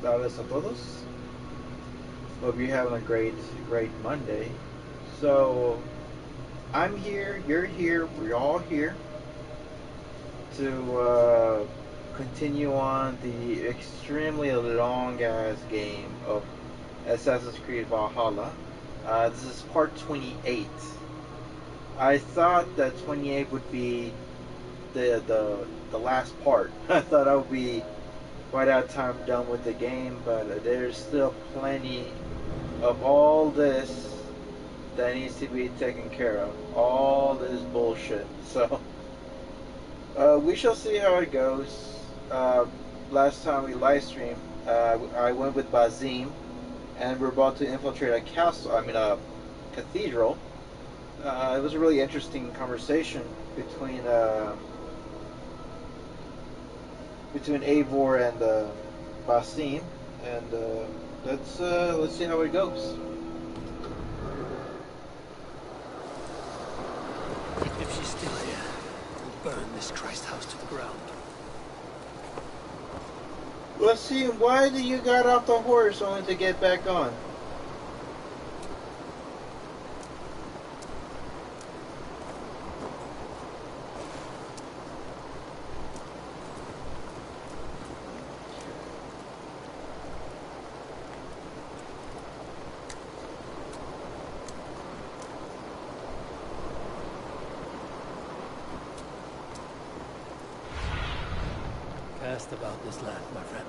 tardes a todos. Hope you're having a great Monday. So, I'm here, you're here, we're all here to continue on the extremely long ass game of Assassin's Creed Valhalla. This is part 28. I thought that 28 would be the last part. I thought I would be right out of time done with the game, but there's still plenty of all this that needs to be taken care of. All this bullshit. So, we shall see how it goes. Last time we live streamed, I went with Bazim, and we're about to infiltrate a castle. A cathedral. It was a really interesting conversation between Eivor and Basim, and let's see how it goes. If she's still here, we'll burn this Christ house to the ground. Let's see. Why did you got off the horse only to get back on? Cast about this land, my friend.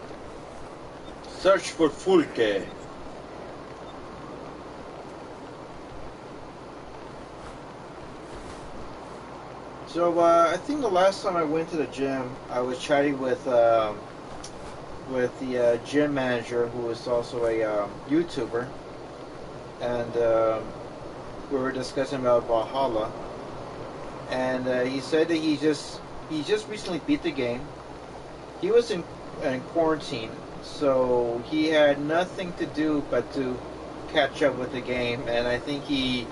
Search for Fulke. So I think the last time I went to the gym, I was chatting with the gym manager, who is also a YouTuber, and we were discussing about Valhalla, and he said that he just recently beat the game. He was in quarantine, so he had nothing to do but to catch up with the game, and I think he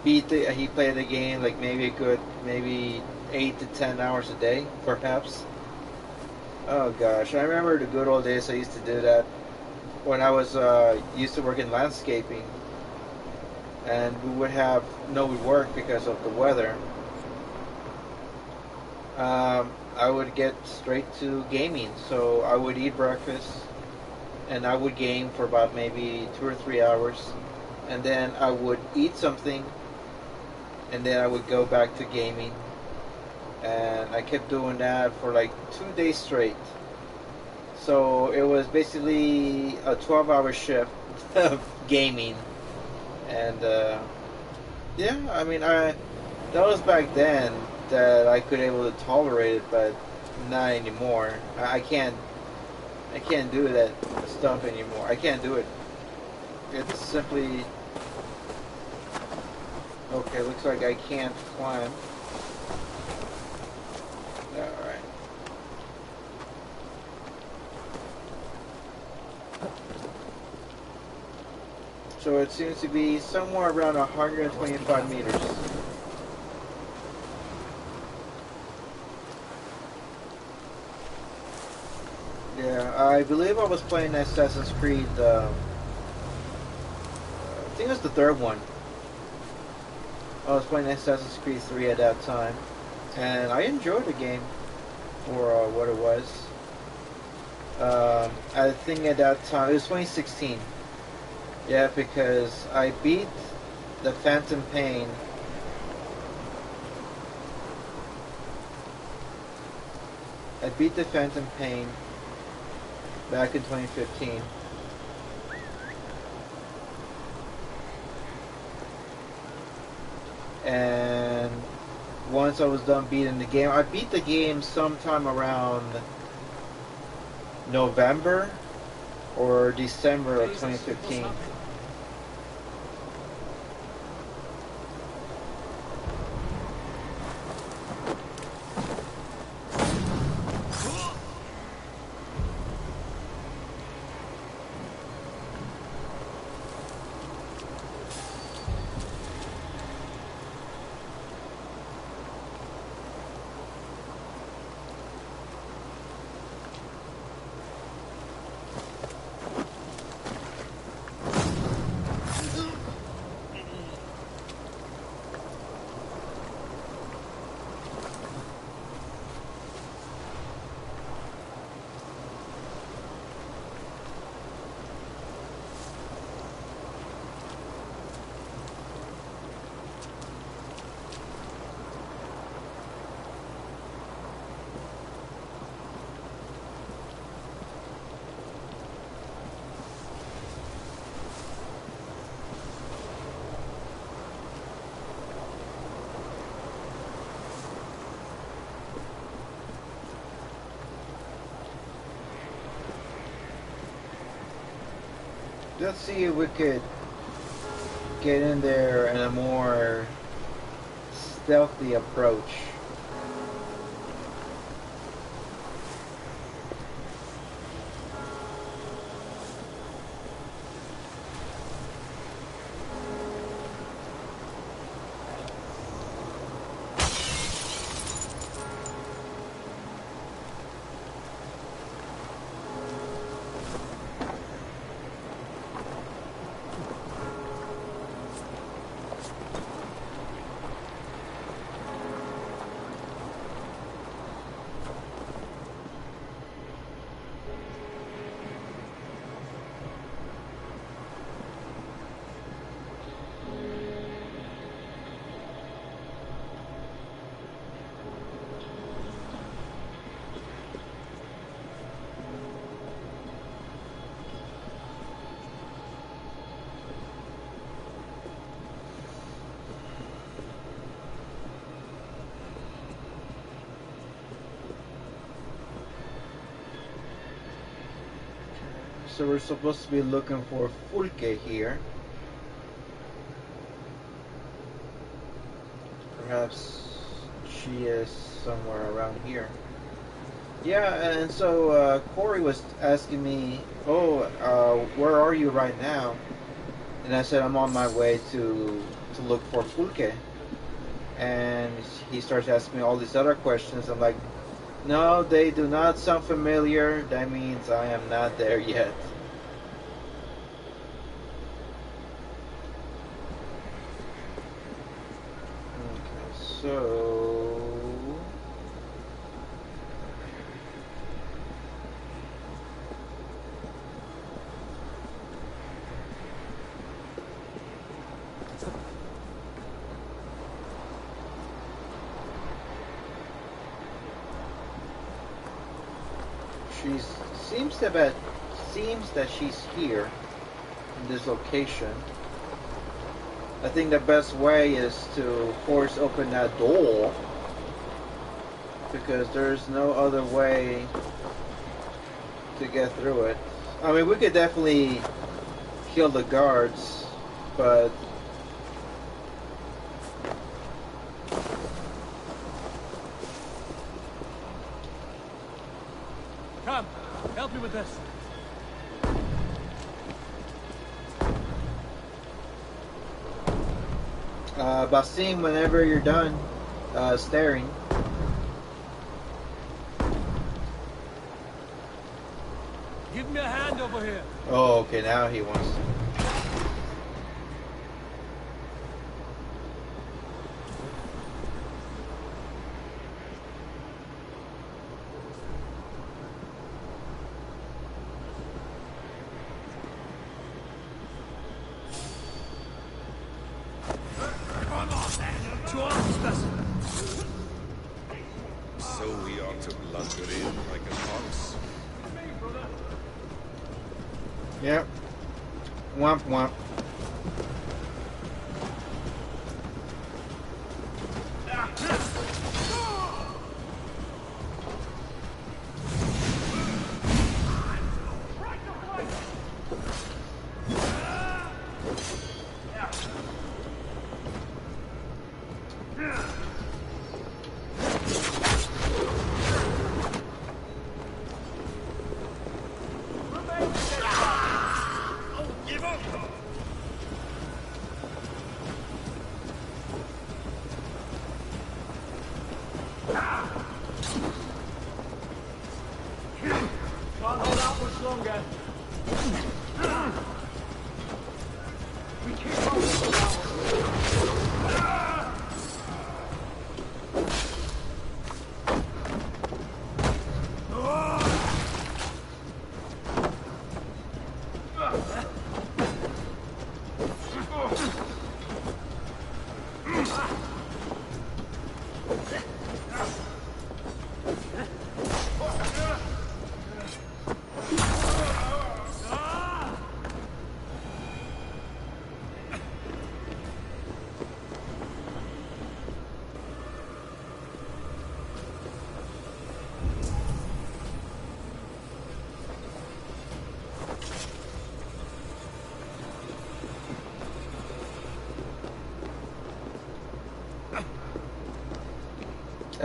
played the game like maybe 8 to 10 hours a day, perhaps. Oh gosh, I remember the good old days I used to do that when I was used to work in landscaping, and we would have no work because of the weather. I would get straight to gaming, so I would eat breakfast and I would game for about maybe 2 or 3 hours, and then I would eat something, and then I would go back to gaming, and I kept doing that for like 2 days straight. So it was basically a 12-hour shift of gaming, and yeah, that was back then that I could able to tolerate it, but not anymore. I can't do that stuff anymore. I can't do it. It's simply okay. Looks like I can't climb. All right. So it seems to be somewhere around 125 meters. Yeah, I believe I was playing Assassin's Creed, I think it was the third one. I was playing Assassin's Creed 3 at that time, and I enjoyed the game for what it was. I think at that time, it was 2016. Yeah, because I beat the Phantom Pain. I beat the Phantom Pain back in 2015. And once I was done beating the game, I beat the game sometime around November or December of 2015. Let's see if we could get in there in a more stealthy approach. So we're supposed to be looking for Fulke here. Perhaps she is somewhere around here. Yeah, and so Corey was asking me, "Oh, where are you right now?" And I said, "I'm on my way to look for Fulke." And he starts asking me all these other questions. I'm like, "No, they do not sound familiar. That means I am not there yet." Okay, so she seems that she's here in this location. I think the best way is to force open that door because there's no other way to get through it. I mean, we could definitely kill the guards, but Come, help me with this. Basim, whenever you're done staring. Give me a hand over here. Oh, okay, now he wants to. So we ought to blunder in like a fox. Yep. Womp womp.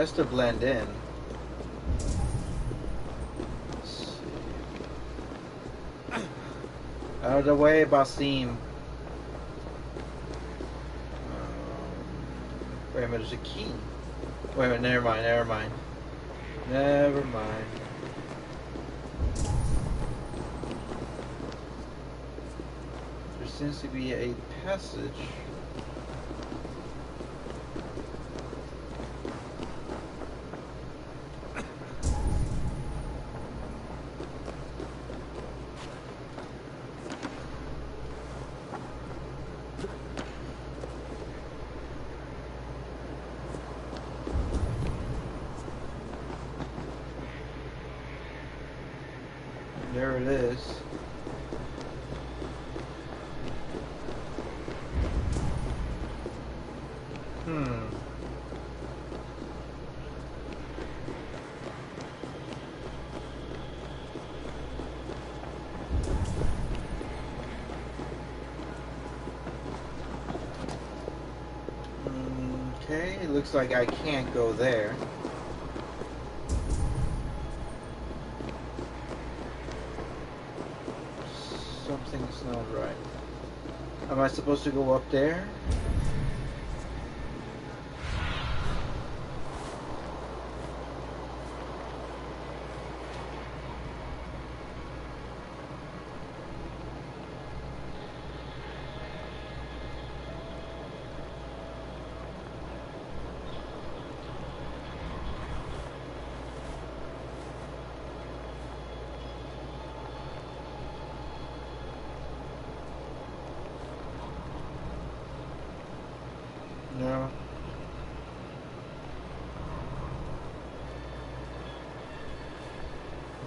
Has to blend in. Let's see. Out of the way, Basim. Wait a minute, there's a key. Wait a minute, never mind, never mind. Never mind. There seems to be a passage. There it is. Okay, it looks like I can't go there. Something's not right. Am I supposed to go up there? No.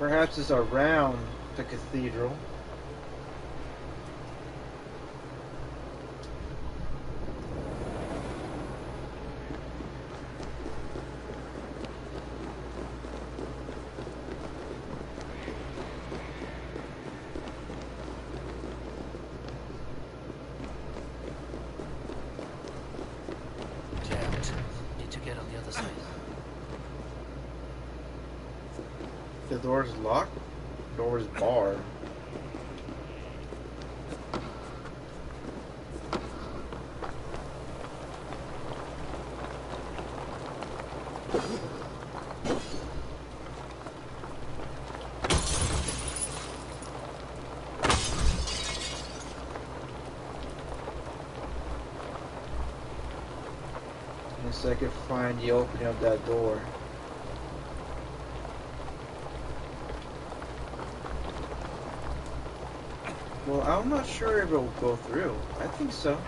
Perhaps it's around the cathedral. The door's locked? The door's barred. Unless I could find the opening of that door. Well, I'm not sure if it'll go through. I think so.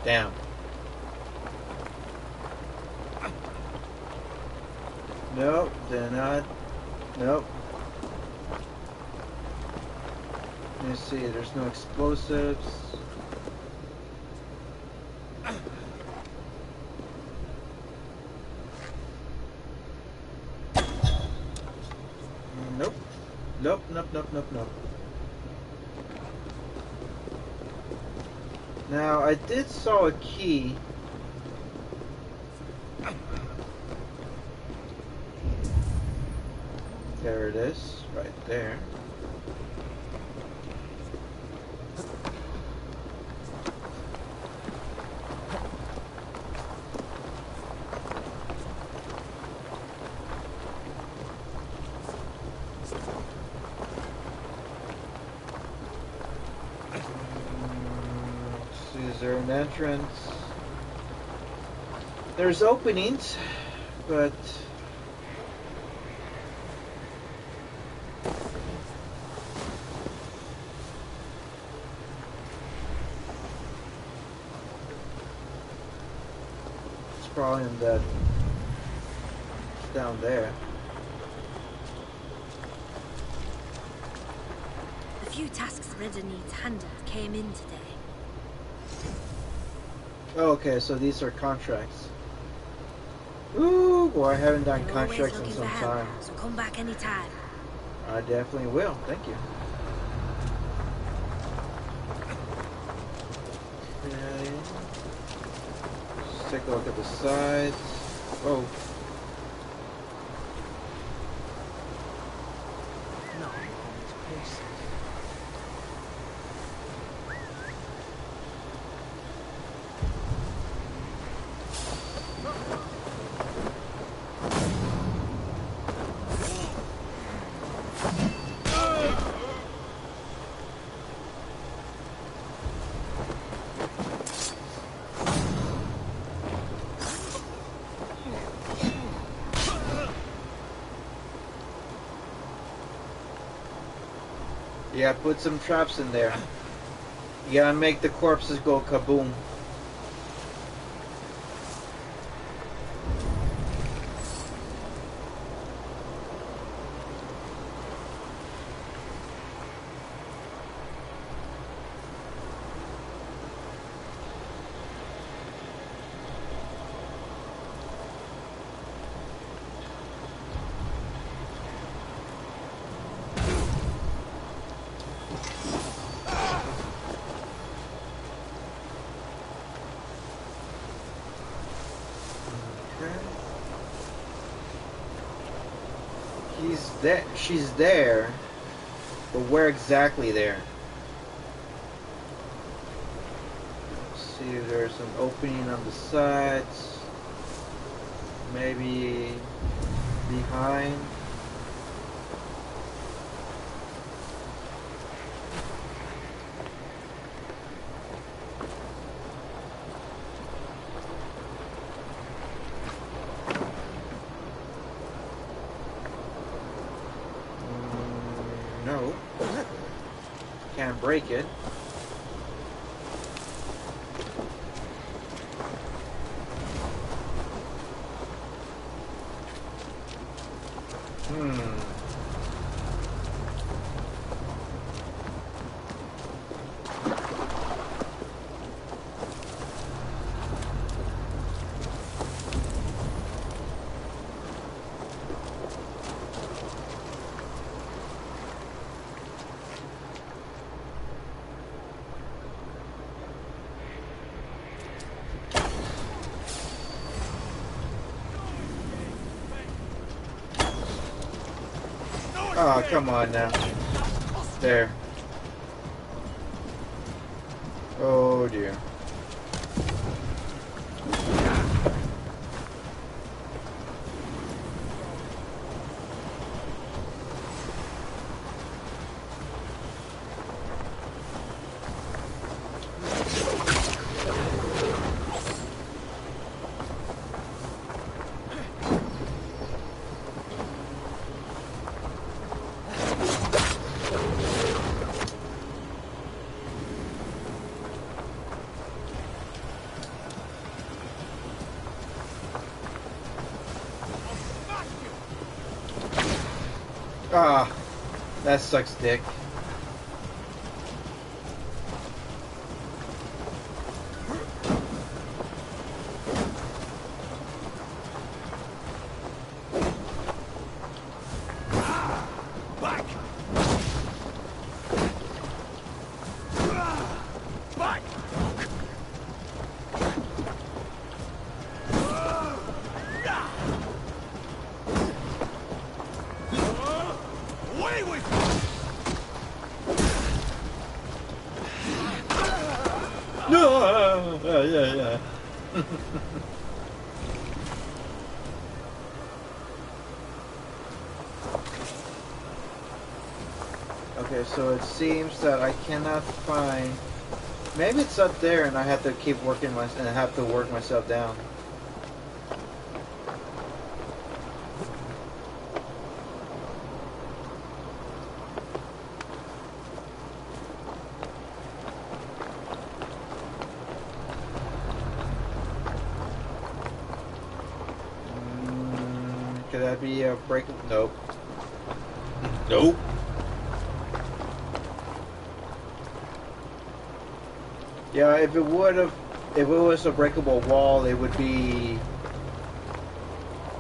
Damn. Nope, they're not. Nope. Let me see, there's no explosives. Nope. Nope, nope, nope, nope, nope. Now, I did saw a key. There it is, right there. Is there an entrance? There's openings, but it's probably in that down there. few tasks Redder needs handled came in today. Okay, so these are contracts. Ooh, boy, I haven't done You're always contracts in looking some for help, time. so come back anytime. I definitely will. Thank you. Okay. Let's take a look at the sides. Oh. No, always patient. Yeah, put some traps in there. You gotta make the corpses go kaboom. She's there, but where exactly there? Let's see if there's an opening on the sides. Maybe behind. No. Can't break it. Oh, come on now. There. Oh dear. Ah, that sucks dick. No, yeah. Okay, so it seems that I cannot find. Maybe it's up there, and I have to keep working and I have to work myself down. Could that be a break? Nope. Nope. Yeah, if it would have, if it was a breakable wall, it would be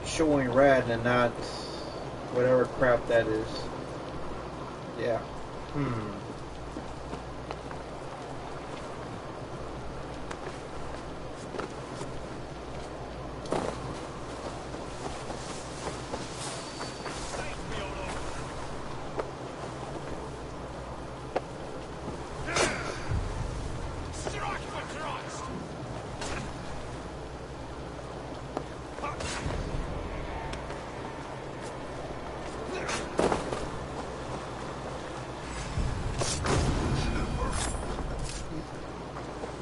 showing red and not whatever crap that is. Yeah.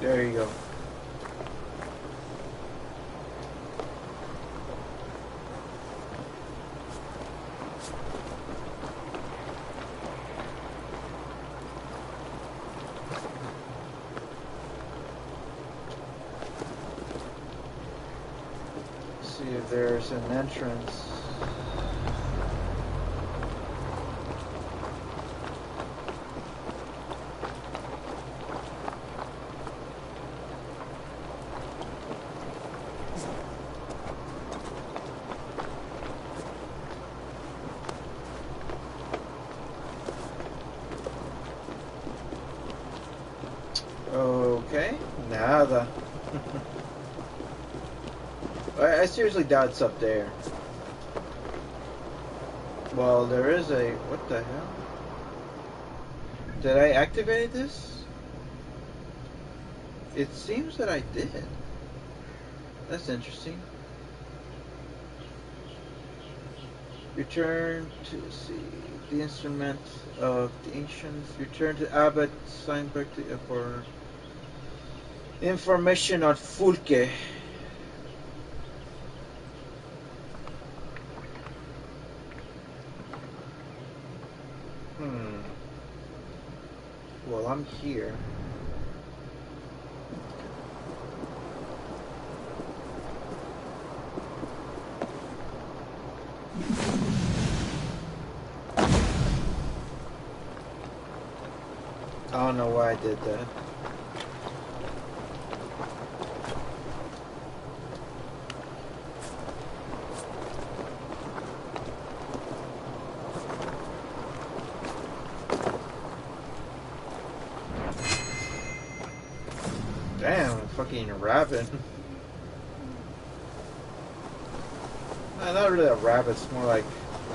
There you go. See if there's an entrance. Okay, nada. I seriously doubt it's up there. Well, there is a... What the hell? Did I activate this? It seems that I did. That's interesting. Return to see the instrument of the ancients. Return to Abbot Steinberg for information on Fulke. Well, I'm here. I don't know why I did that. Damn, fucking rabbit. Not really a rabbit, it's more like,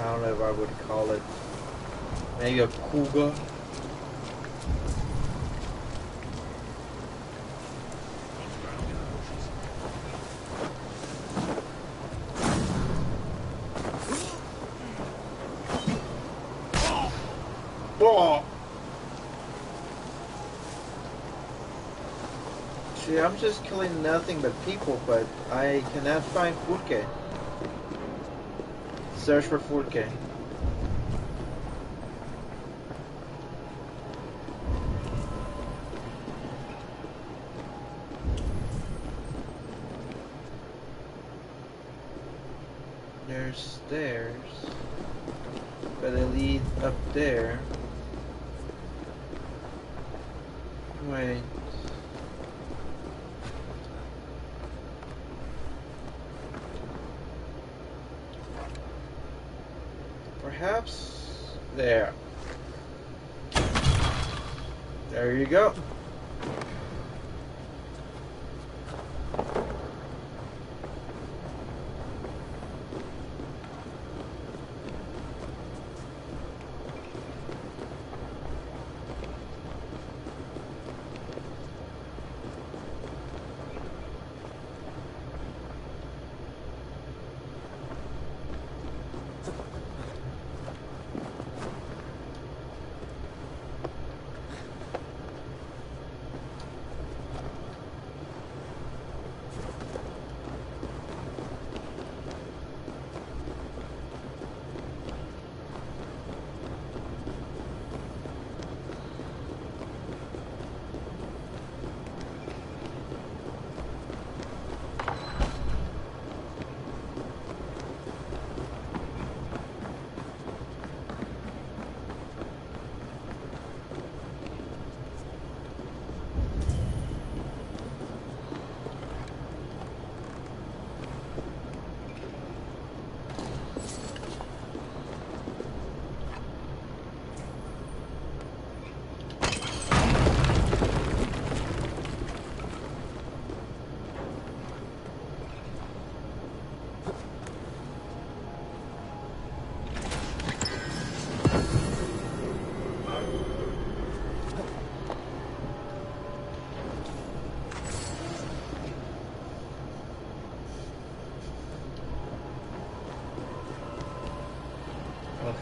I don't know if I would call it, maybe a cougar. Oh. See, I'm just killing nothing but people, but I cannot find Fulke. Search for Fulke. There's stairs, but they lead up there. Wait. Perhaps there. There you go.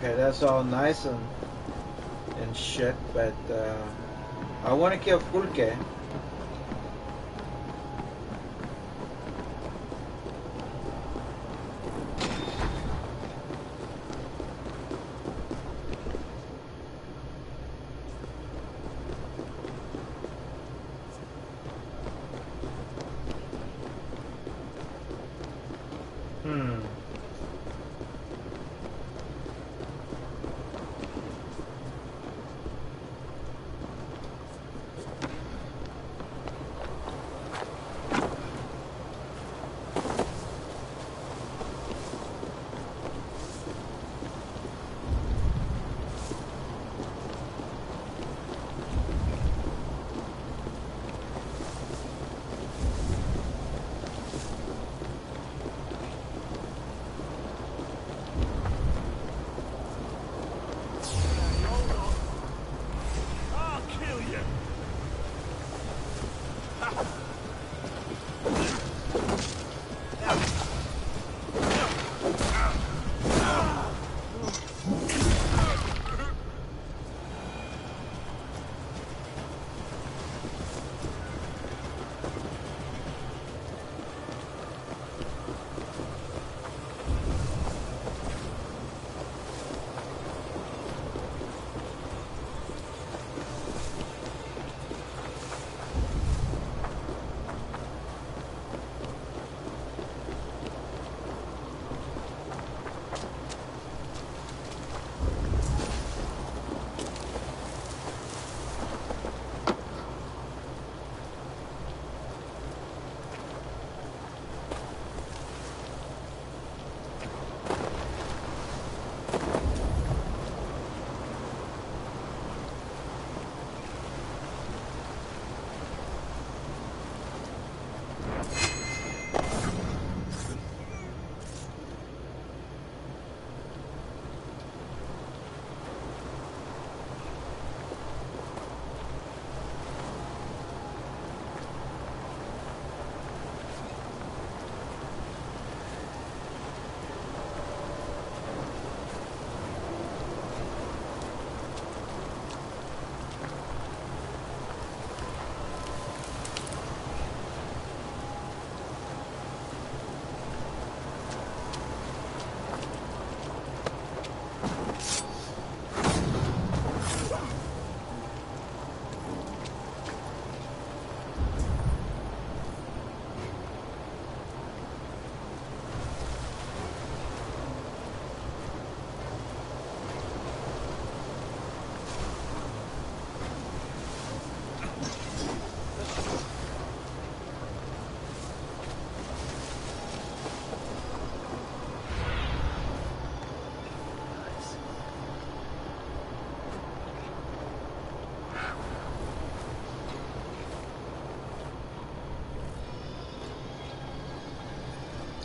Okay, that's all nice and shit, but I want to kill Fulke.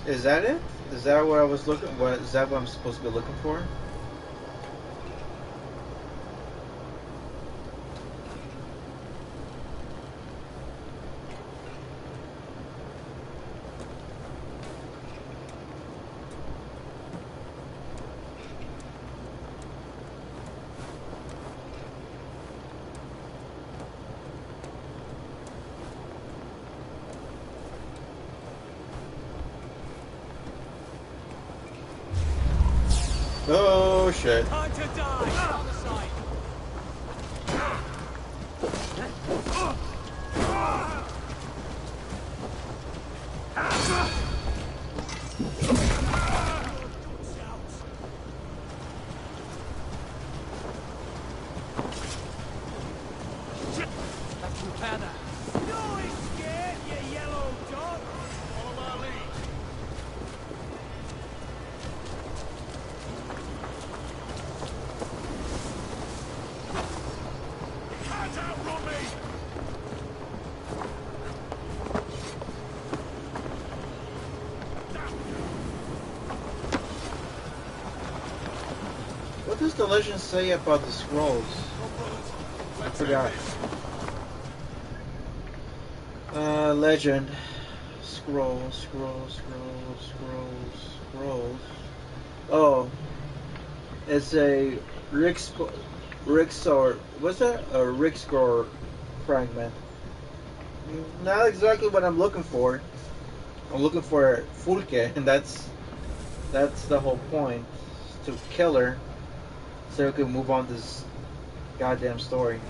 Is that it? Is that what I was looking? What is that? What I'm supposed to be looking for? Oh shit. Time to die! On the side! Let's repair that. No escape, you yellow dog! Follow my lead. What does the legend say about the scrolls? I forgot. Legend. Scrolls. Oh. It's a Rixor. What's that? A Rixor fragment. Not exactly what I'm looking for. I'm looking for Fulke, and that's the whole point, to kill her, so we can move on this goddamn story.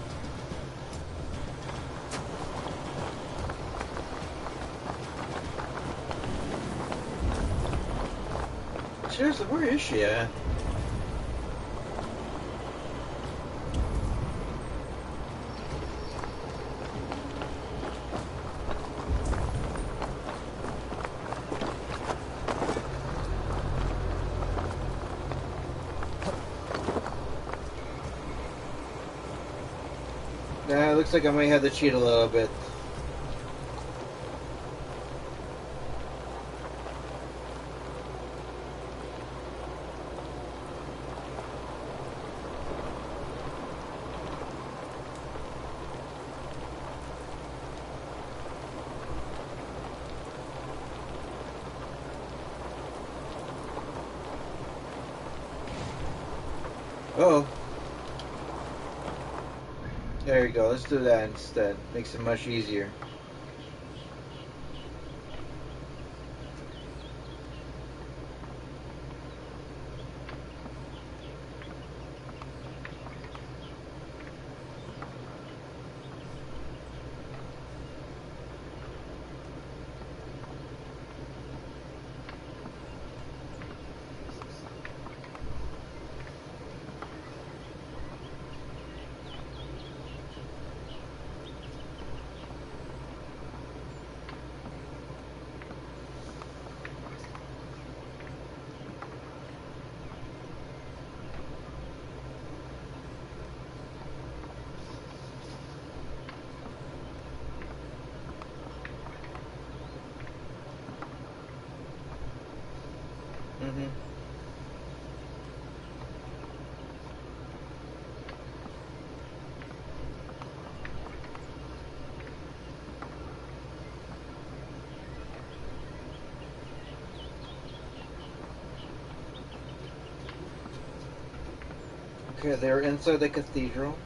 Seriously, where is she at? Nah, it looks like I might have to cheat a little bit. Oh. There you go. Let's do that instead. Makes it much easier. Mm-hmm. Okay, they're inside the cathedral.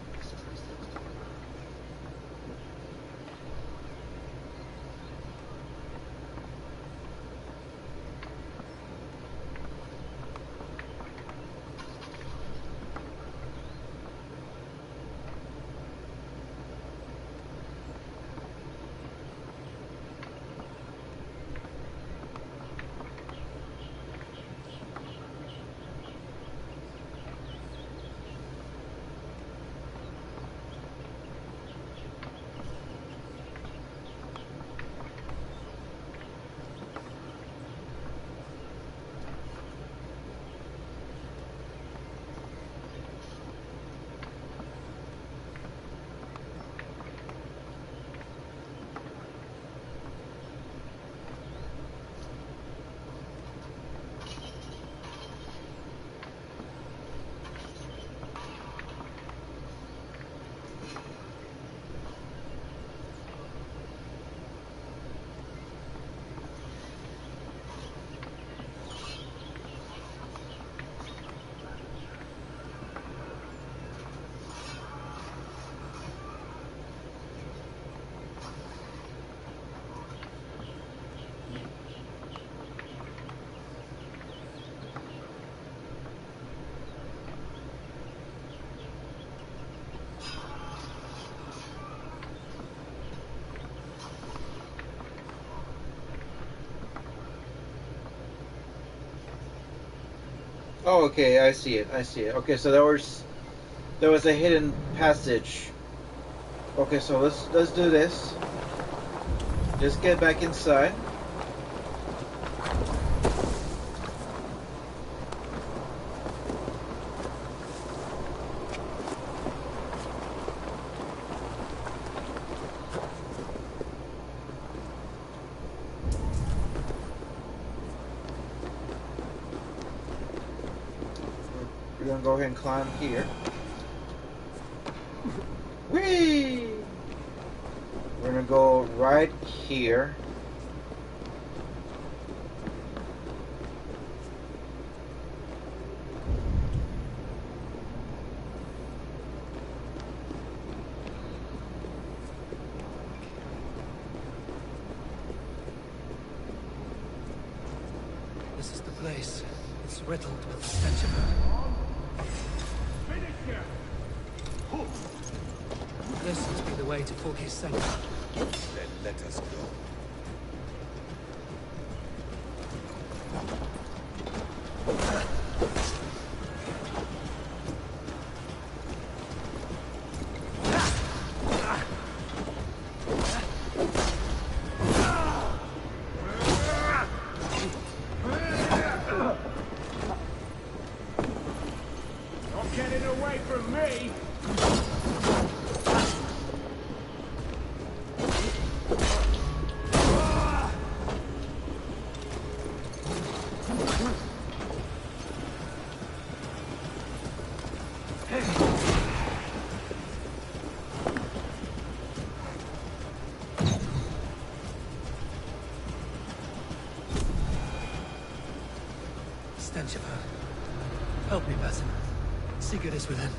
Oh, okay, I see it. I see it. Okay, so there was a hidden passage. Okay, so let's do this. Just get back inside. We're gonna go ahead and climb here. Whee! We're gonna go right here. This is the place. It's riddled with the stench of her. Finish here! This must be the way to Forky's center. Then let us go. Not getting away from me! Stench of her. Help me, Basim. See good is within.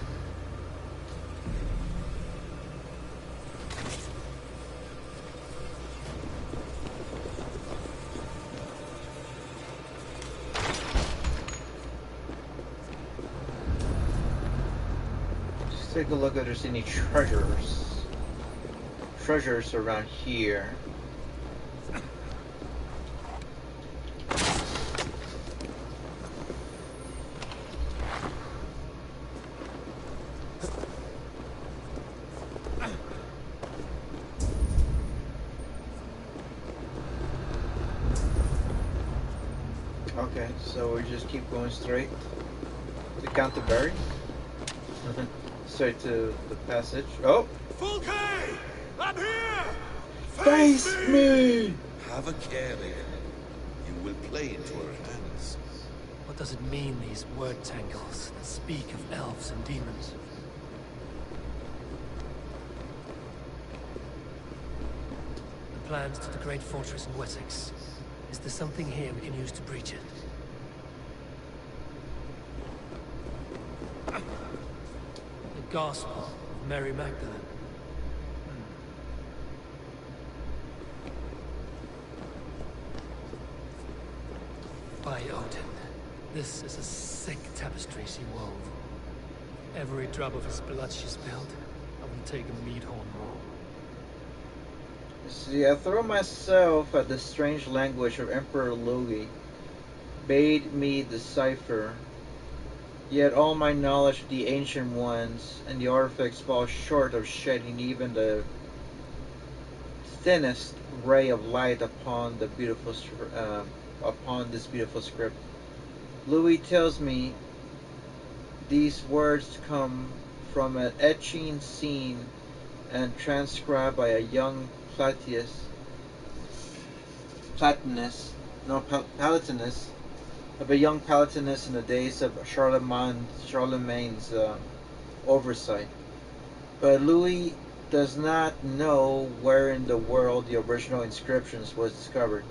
Let's take a look if there's any treasures. Treasures around here. Okay, so we just keep going straight to Canterbury. Straight to the passage. Oh! Fulke! I'm here! Face me! Have a care there. You will play into her hands. What does it mean, these word tangles that speak of elves and demons? The plans to the great fortress in Wessex. Is there something here we can use to breach it? The Gospel of Mary Magdalene. By Odin, this is a sick tapestry she wove. Every drop of his blood she spilled, I will take a mead horn more. See, I throw myself at the strange language of Emperor Louis, bade me decipher. Yet all my knowledge of the ancient ones and the artifacts fall short of shedding even the thinnest ray of light upon the upon this beautiful script. Louis tells me these words come from an etching seen and transcribed by a young Palatinus of a young Palatinus in the days of Charlemagne's oversight. But Louis does not know where in the world the original inscriptions was discovered.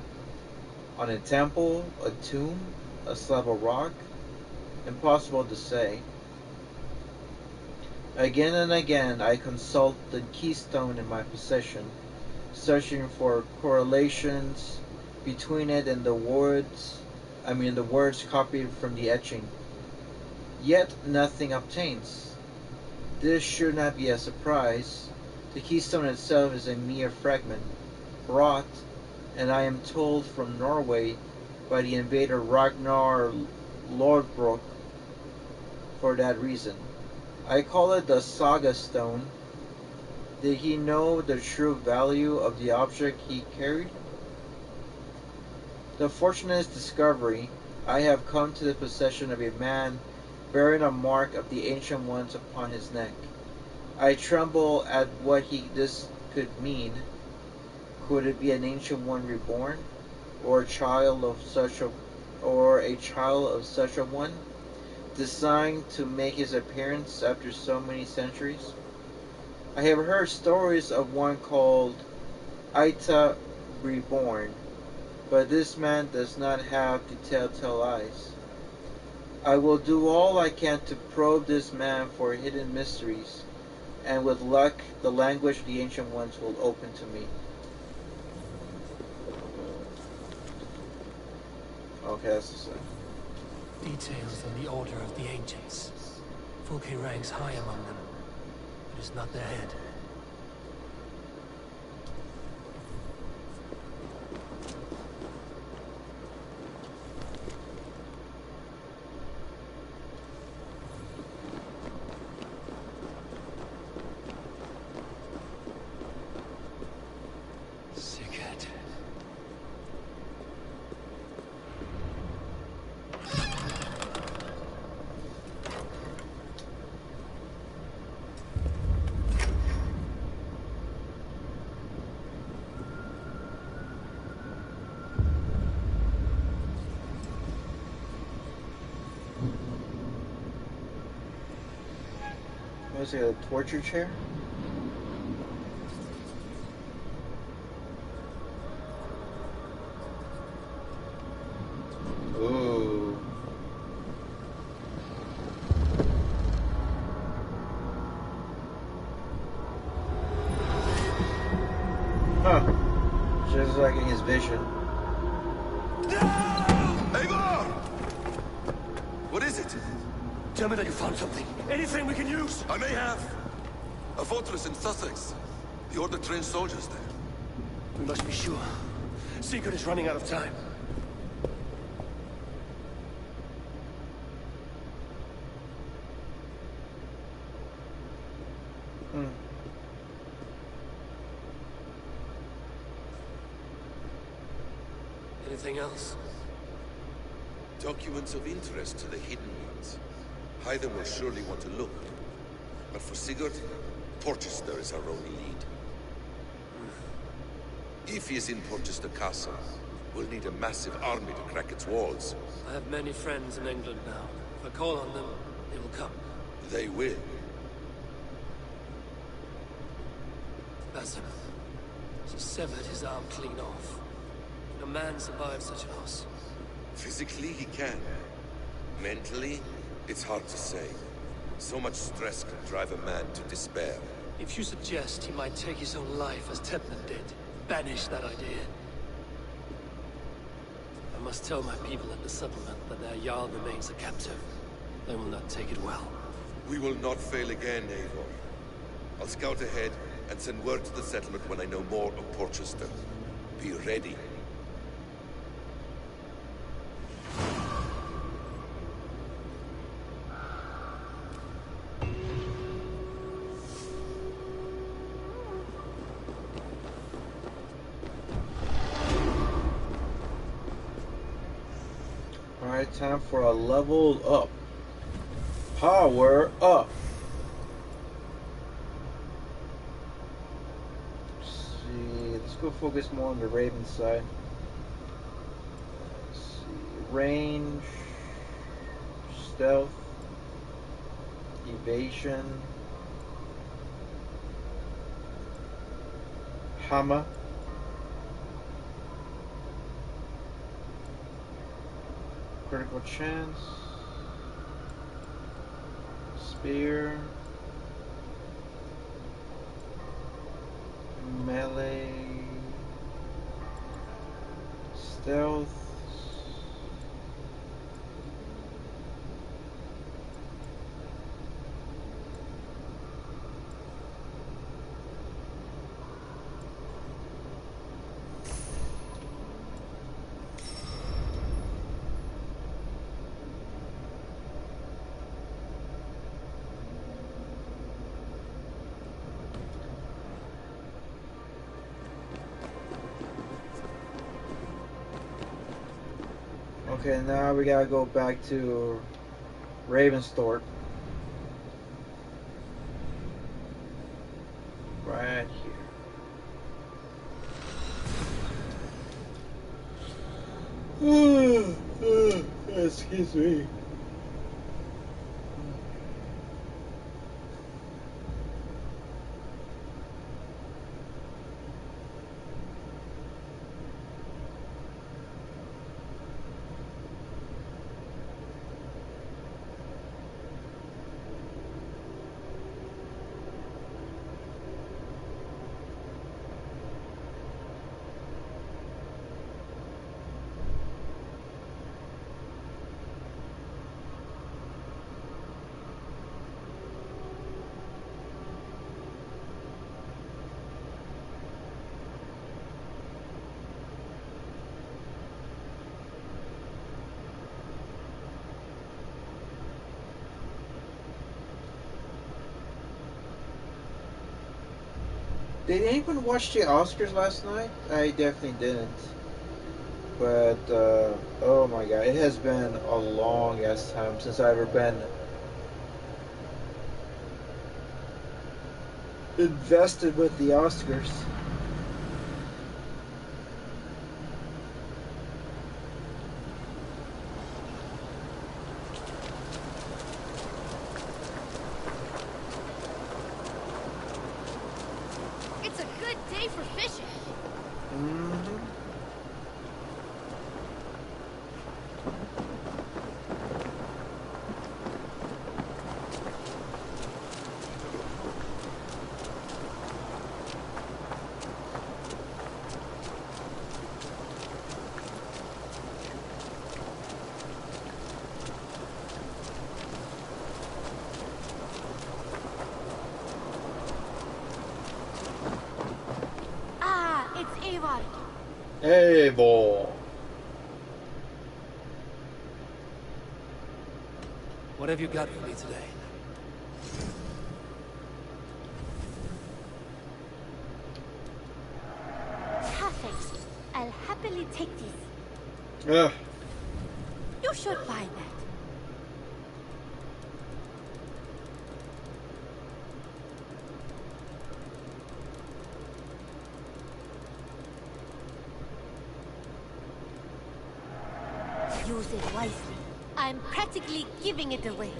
On a temple, a tomb, a slab of rock? Impossible to say. Again and again I consult the keystone in my possession, searching for correlations between it and the words copied from the etching. Yet nothing obtains. This should not be a surprise. The keystone itself is a mere fragment, brought, and I am told from Norway, by the invader Ragnar Lodbrok for that reason. I call it the Saga Stone. Did he know the true value of the object he carried? The fortunate discovery, I have come to the possession of a man bearing a mark of the ancient ones upon his neck. I tremble at what this could mean. Could it be an ancient one reborn, or a child of such a one, designed to make his appearance after so many centuries? I have heard stories of one called Aita reborn, but this man does not have the telltale eyes. I will do all I can to probe this man for hidden mysteries, and with luck, the language of the ancient ones will open to me. Okay, that's the same. Details on the Order of the Ancients. Fulke ranks high among them. It is not their head. Was it a torture chair? Ooh. Huh. Just like in his vision. Eivor! What is it? Tell me that you found something. Anything we can use. I may have. A fortress in Sussex. The Order trained soldiers there. We must be sure. Sigurd is running out of time. Anything else? Documents of interest to the Hidden Ones. Hyden will surely want to look. But for Sigurd, Porchester is our only lead. If he is in Porchester Castle, we'll need a massive army to crack its walls. I have many friends in England now. If I call on them, they will come. They will. Basim. She severed his arm clean off. Can a man survive such a loss? Physically, he can. Mentally, it's hard to say. So much stress can drive a man to despair. If you suggest he might take his own life as Tedman did, banish that idea. I must tell my people at the settlement that their Jarl remains a captive. They will not take it well. We will not fail again, Eivor. I'll scout ahead and send word to the settlement when I know more of Porchester. Be ready. Alright, time for a level up. Power up. Let's see, let's go focus more on the Raven side. Let's see, range, stealth, evasion, hammer. Critical chance, spear, melee, stealth, Okay, now we gotta go back to Ravensthorpe. Right here. Excuse me. Did anyone watch the Oscars last night? I definitely didn't. But oh my god, it has been a long ass time since I've ever been invested with the Oscars. It's a good day for fishing. Mm-hmm. Ah, it's Eivor. Hey, boy. What have you got for me today? Perfect. I'll happily take this. Ugh. You should buy that. Use it wisely. I'm practically giving it away.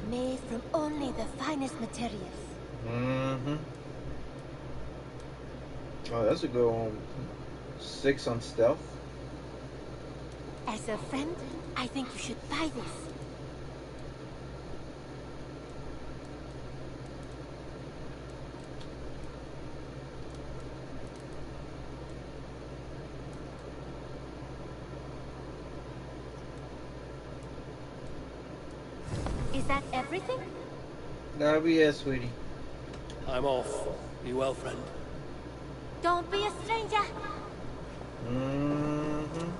Made from only the finest materials. Mm-hmm. Oh, that's a good one. 6 on stealth. As a friend, I think you should buy this. Is that everything? That'll be it, sweetie. I'm off. Be well, friend. Don't be a stranger. Mm-hmm.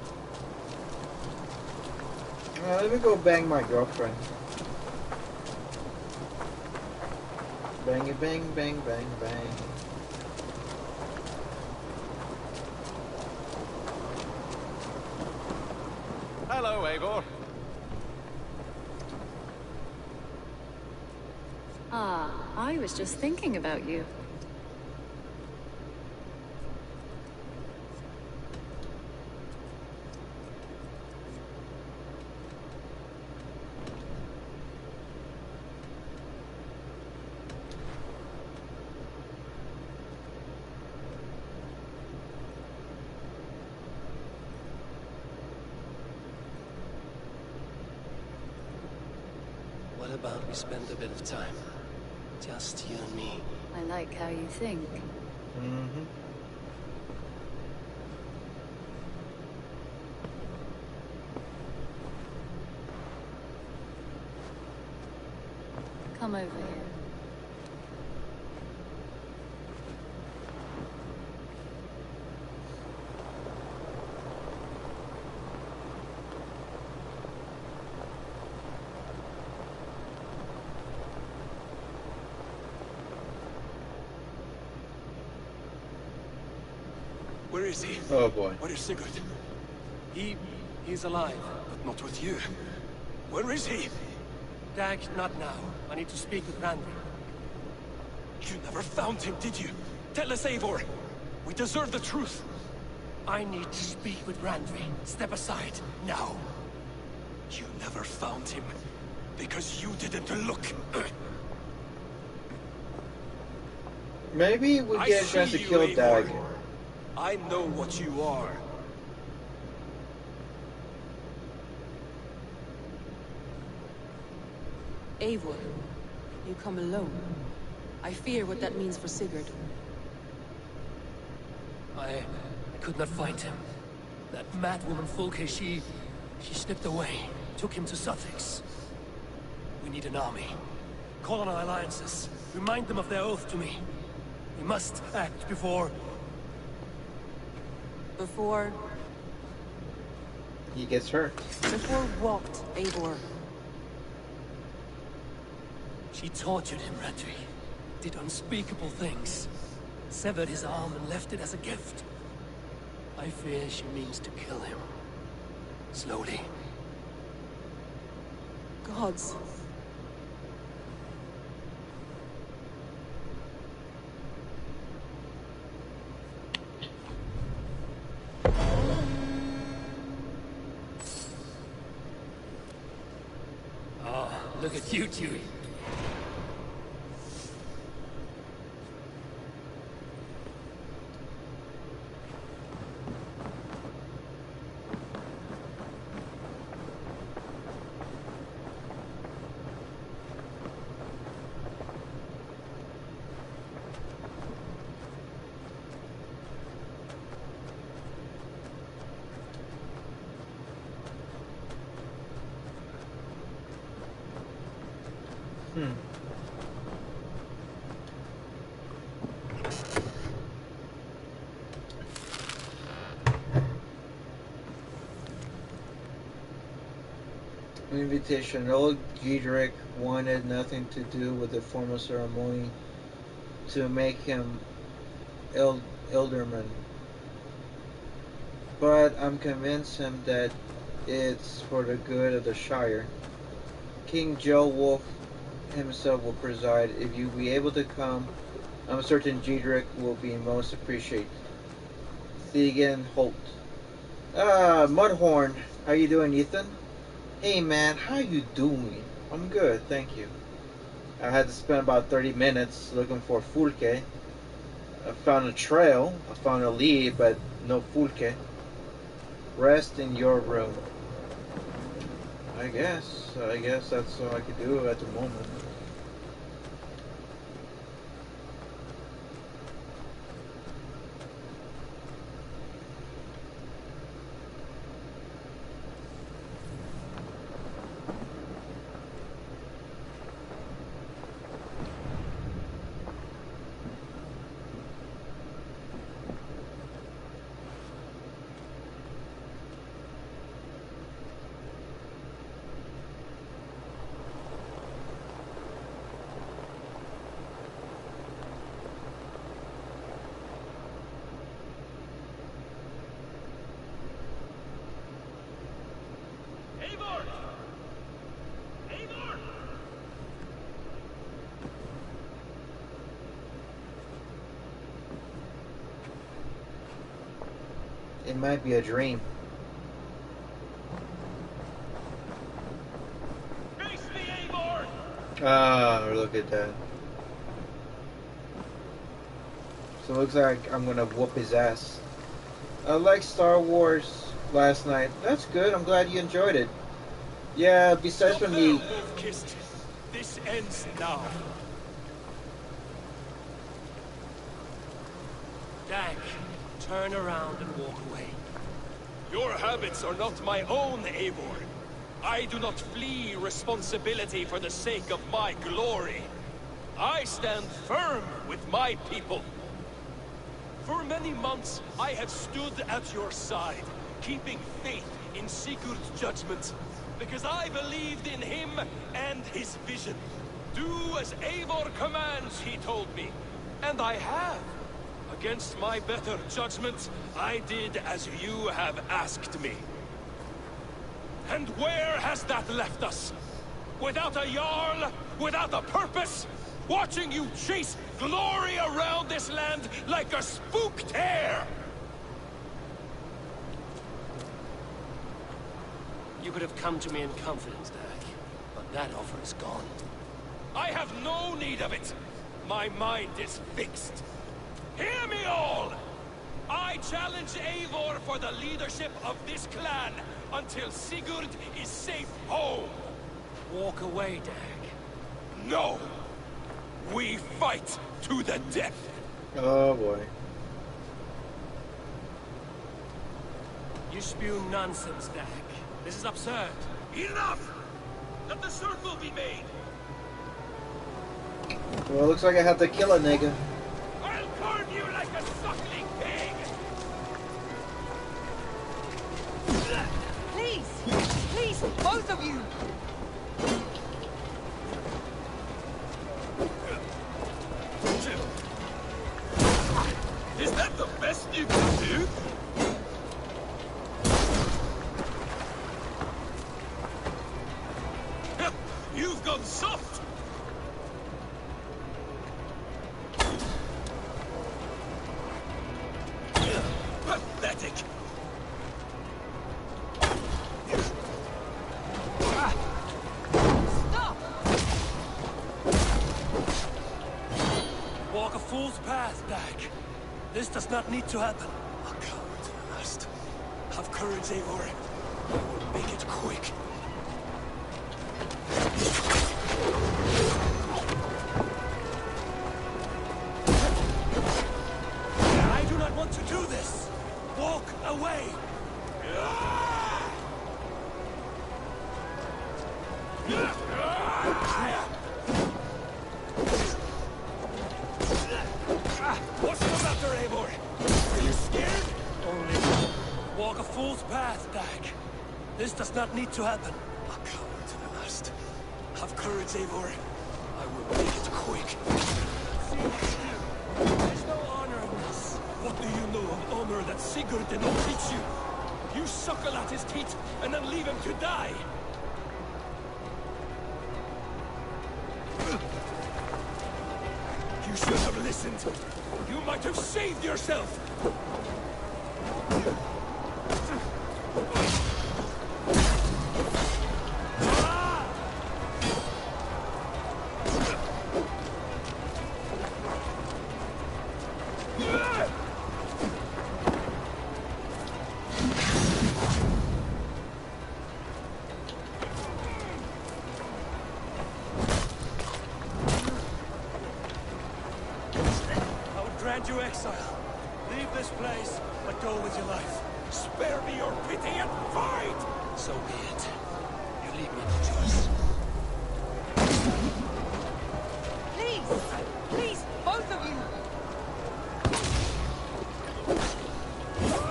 Let me go bang my girlfriend. Bang it, bang, bang, bang, bang. Hello, Eivor. Ah, I was just thinking about you. What about we spend a bit of time? Just you and me. I like how you think. Mm-hmm. Come over here. Where is he? Oh boy. Where is Sigurd? He's alive. But not with you. Where is he? Dag, not now. I need to speak with Randy. You never found him, did you? Tell us, Eivor. We deserve the truth. I need to speak with Randy. Step aside, now. You never found him. Because you didn't look. Maybe we I get a see chance to you, kill Eivor. Dag. I know what you are. Eivor, you come alone. I fear what that means for Sigurd. I could not find him. That mad woman Fulke, she slipped away. Took him to Sussex. We need an army. Call on our alliances. Remind them of their oath to me. We must act before... Before... He gets hurt. Before what, Eivor? She tortured him, Randri. Did unspeakable things. Severed his arm and left it as a gift. I fear she means to kill him. Slowly. Gods. Ah, look at you, Chewie. Invitation. Old Giedrick wanted nothing to do with the formal ceremony to make him Elderman. But I'm convinced him that it's for the good of the Shire. King Joe Wolf himself will preside. If you be able to come, I'm certain Giedrick will be most appreciated. Thegan Holt. Mudhorn. How you doing, Ethan? Hey man, how you doing? I'm good, thank you. I had to spend about 30 minutes looking for Fulke. I found a trail, I found a lead, but no Fulke. Rest in your room. I guess that's all I could do at the moment. It might be a dream. Face me, Eivor! Ah, look at that. So it looks like I'm gonna whoop his ass. I liked Star Wars last night. That's good. I'm glad you enjoyed it. Yeah, besides from the... Kissed. This ends now. Dag, turn around and walk away. Your habits are not my own, Eivor. I do not flee responsibility for the sake of my glory. I stand firm with my people. For many months, I have stood at your side, keeping faith in Sigurd's judgment, because I believed in him and his vision. Do as Eivor commands, he told me, and I have. Against my better judgment, I did as you have asked me. And where has that left us? Without a Jarl? Without a purpose? Watching you chase glory around this land like a spooked hare! You could have come to me in confidence, Dag, but that offer is gone. I have no need of it. My mind is fixed. Hear me all! I challenge Eivor for the leadership of this clan until Sigurd is safe home. Walk away, Dag. No! We fight to the death! Oh boy. You spew nonsense, Dak. This is absurd. Enough! Let the circle be made! Well, it looks like I have to kill a nigga. I'll carve you like a suckling pig! Please! Please, both of you! Is that the best you can do? You've gone soft! Pathetic! Stop! Walk a fool's path, Dak. This does not need to happen. A coward to the last. Have courage, Eivor. I will make it quick. I do not want to do this. Walk away. What's the matter, Eivor? Are you scared? Only walk a fool's path, Dak. This does not need to happen. A coward to the last. Have courage, Eivor. I will make it quick. See what you do. There's no honor in this. What do you know of honor that Sigurd did not teach you? You suckle at his teeth and then leave him to die. You should have listened. You might have saved yourself. Grant you exile. Leave this place, but go with your life. Spare me your pity and fight! So be it. You leave me no choice. Please! Please, both of you!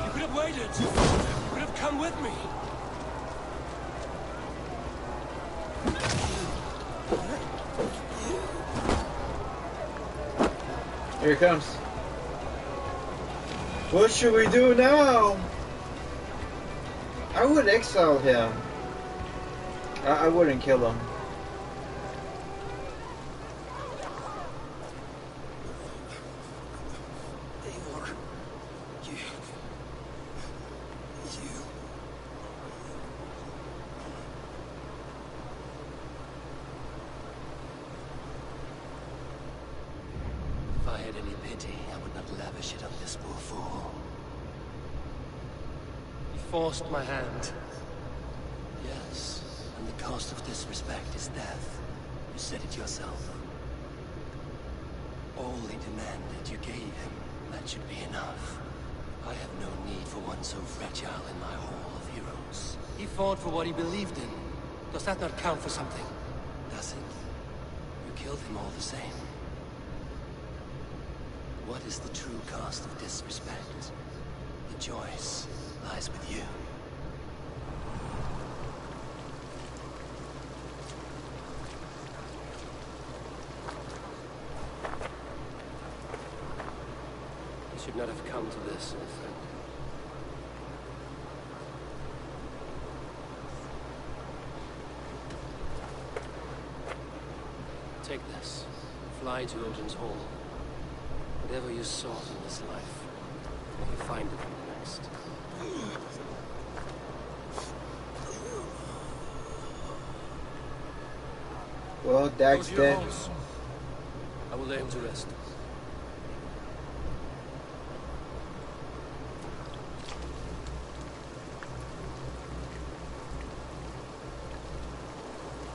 You could have waited. You could have come with me. Here it comes. What should we do now? I would exile him. I wouldn't kill him. Eivor, you... If I had any pity, I would not lavish it on this poor fool. You forced my hand. Yes, and the cost of disrespect is death. You said it yourself. All he demanded you gave him. That should be enough. I have no need for one so fragile in my hall of heroes. He fought for what he believed in. Does that not count for something? Does it? You killed him all the same. What is the true cost of disrespect? The choice lies with you. You should not have come to this, my friend. Take this. Fly to Odin's Hall. Whatever you sought in this life, you find it in the next. Well, Dak's Go to your dead. homes. I will lay him to rest.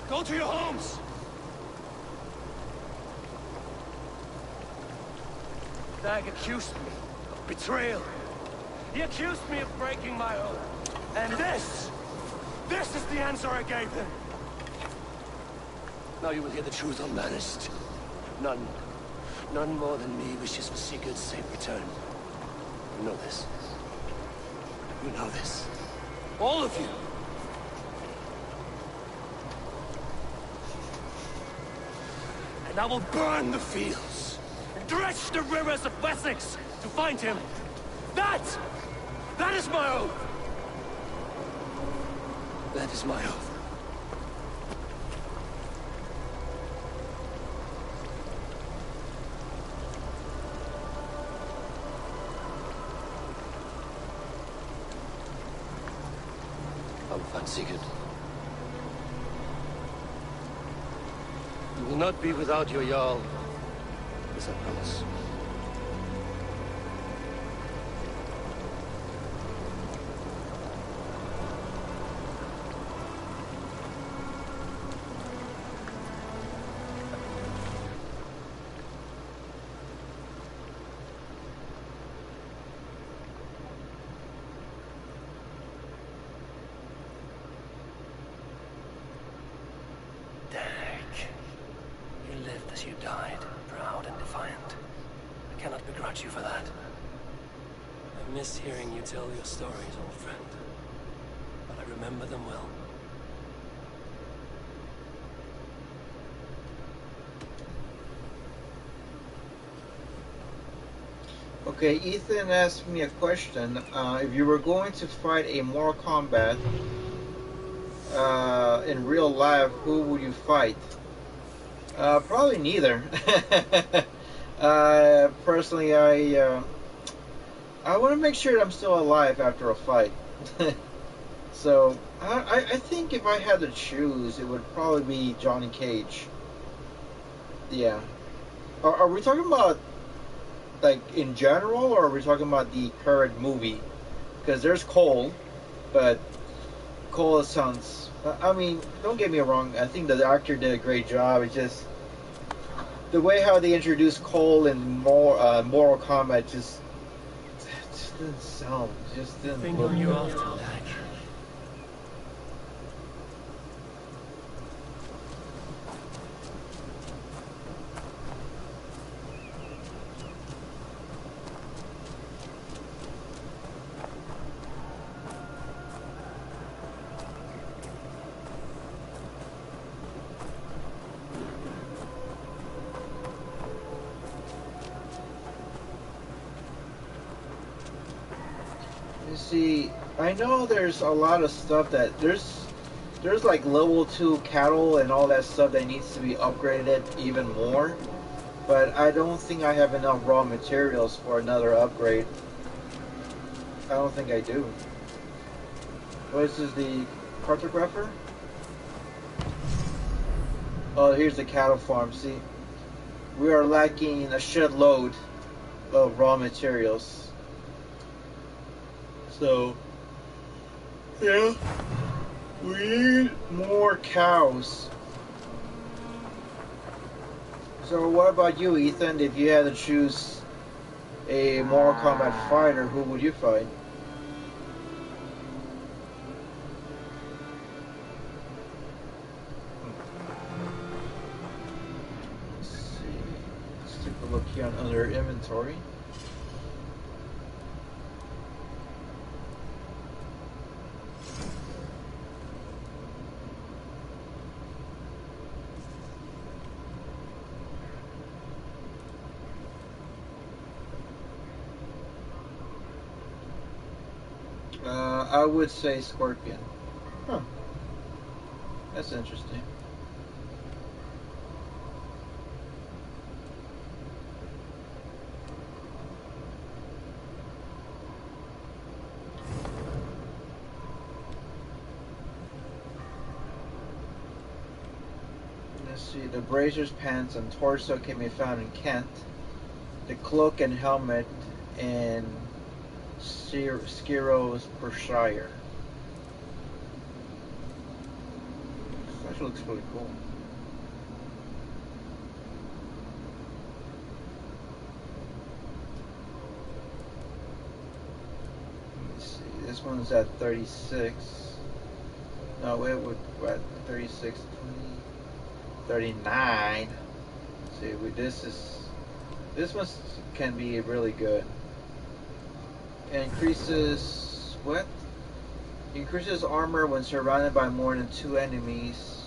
Go to your homes! Dag accused me of betrayal. He accused me of breaking my oath. And this is the answer I gave him. Now you will hear the truth unbanished. None more than me wishes for Sigurd's safe return. You know this. You know this. All of you. And I will burn the fields, and dredge the rivers of Wessex to find him. That is my oath. That is my oath. I will find Sigurd. You will not be without your Jarl. This I promise. As you died, proud and defiant. I cannot begrudge you for that. I miss hearing you tell your stories, old friend. But I remember them well. Okay, Ethan asked me a question. If you were going to fight a Mortal Kombat in real life, who would you fight? Probably neither. Personally, I want to make sure that I'm still alive after a fight. So, I think if I had to choose, it would probably be Johnny Cage. Yeah. Are we talking about, like, in general, or are we talking about the current movie? Because there's Cole, but Cole sounds... I mean, don't get me wrong, I think the actor did a great job. It's just... the way how they introduced Cole in Mortal Kombat just didn't sound, just didn't Think look on you good. after that. See, I know there's a lot of stuff that there's like level 2 cattle and all that stuff that needs to be upgraded even more, but I don't think I have enough raw materials for another upgrade. I don't think I do. What is this, the cartographer? Oh, here's the cattle farm. See, we are lacking a shed load of raw materials. So, yeah, we need more cows. So what about you, Ethan? If you had to choose a Mortal Kombat fighter, who would you fight? Let's see. Let's take a look here on under inventory. I would say Scorpion. Huh. That's interesting. Let's see. The Brazier's pants and torso can be found in Kent. The cloak and helmet in Skiros, Berkshire. This actually looks really cool. Let's see. This This one's at 36. No, it would at 36, 20, 39. See, this one can be really good. It increases what? Increases armor when surrounded by more than 2 enemies.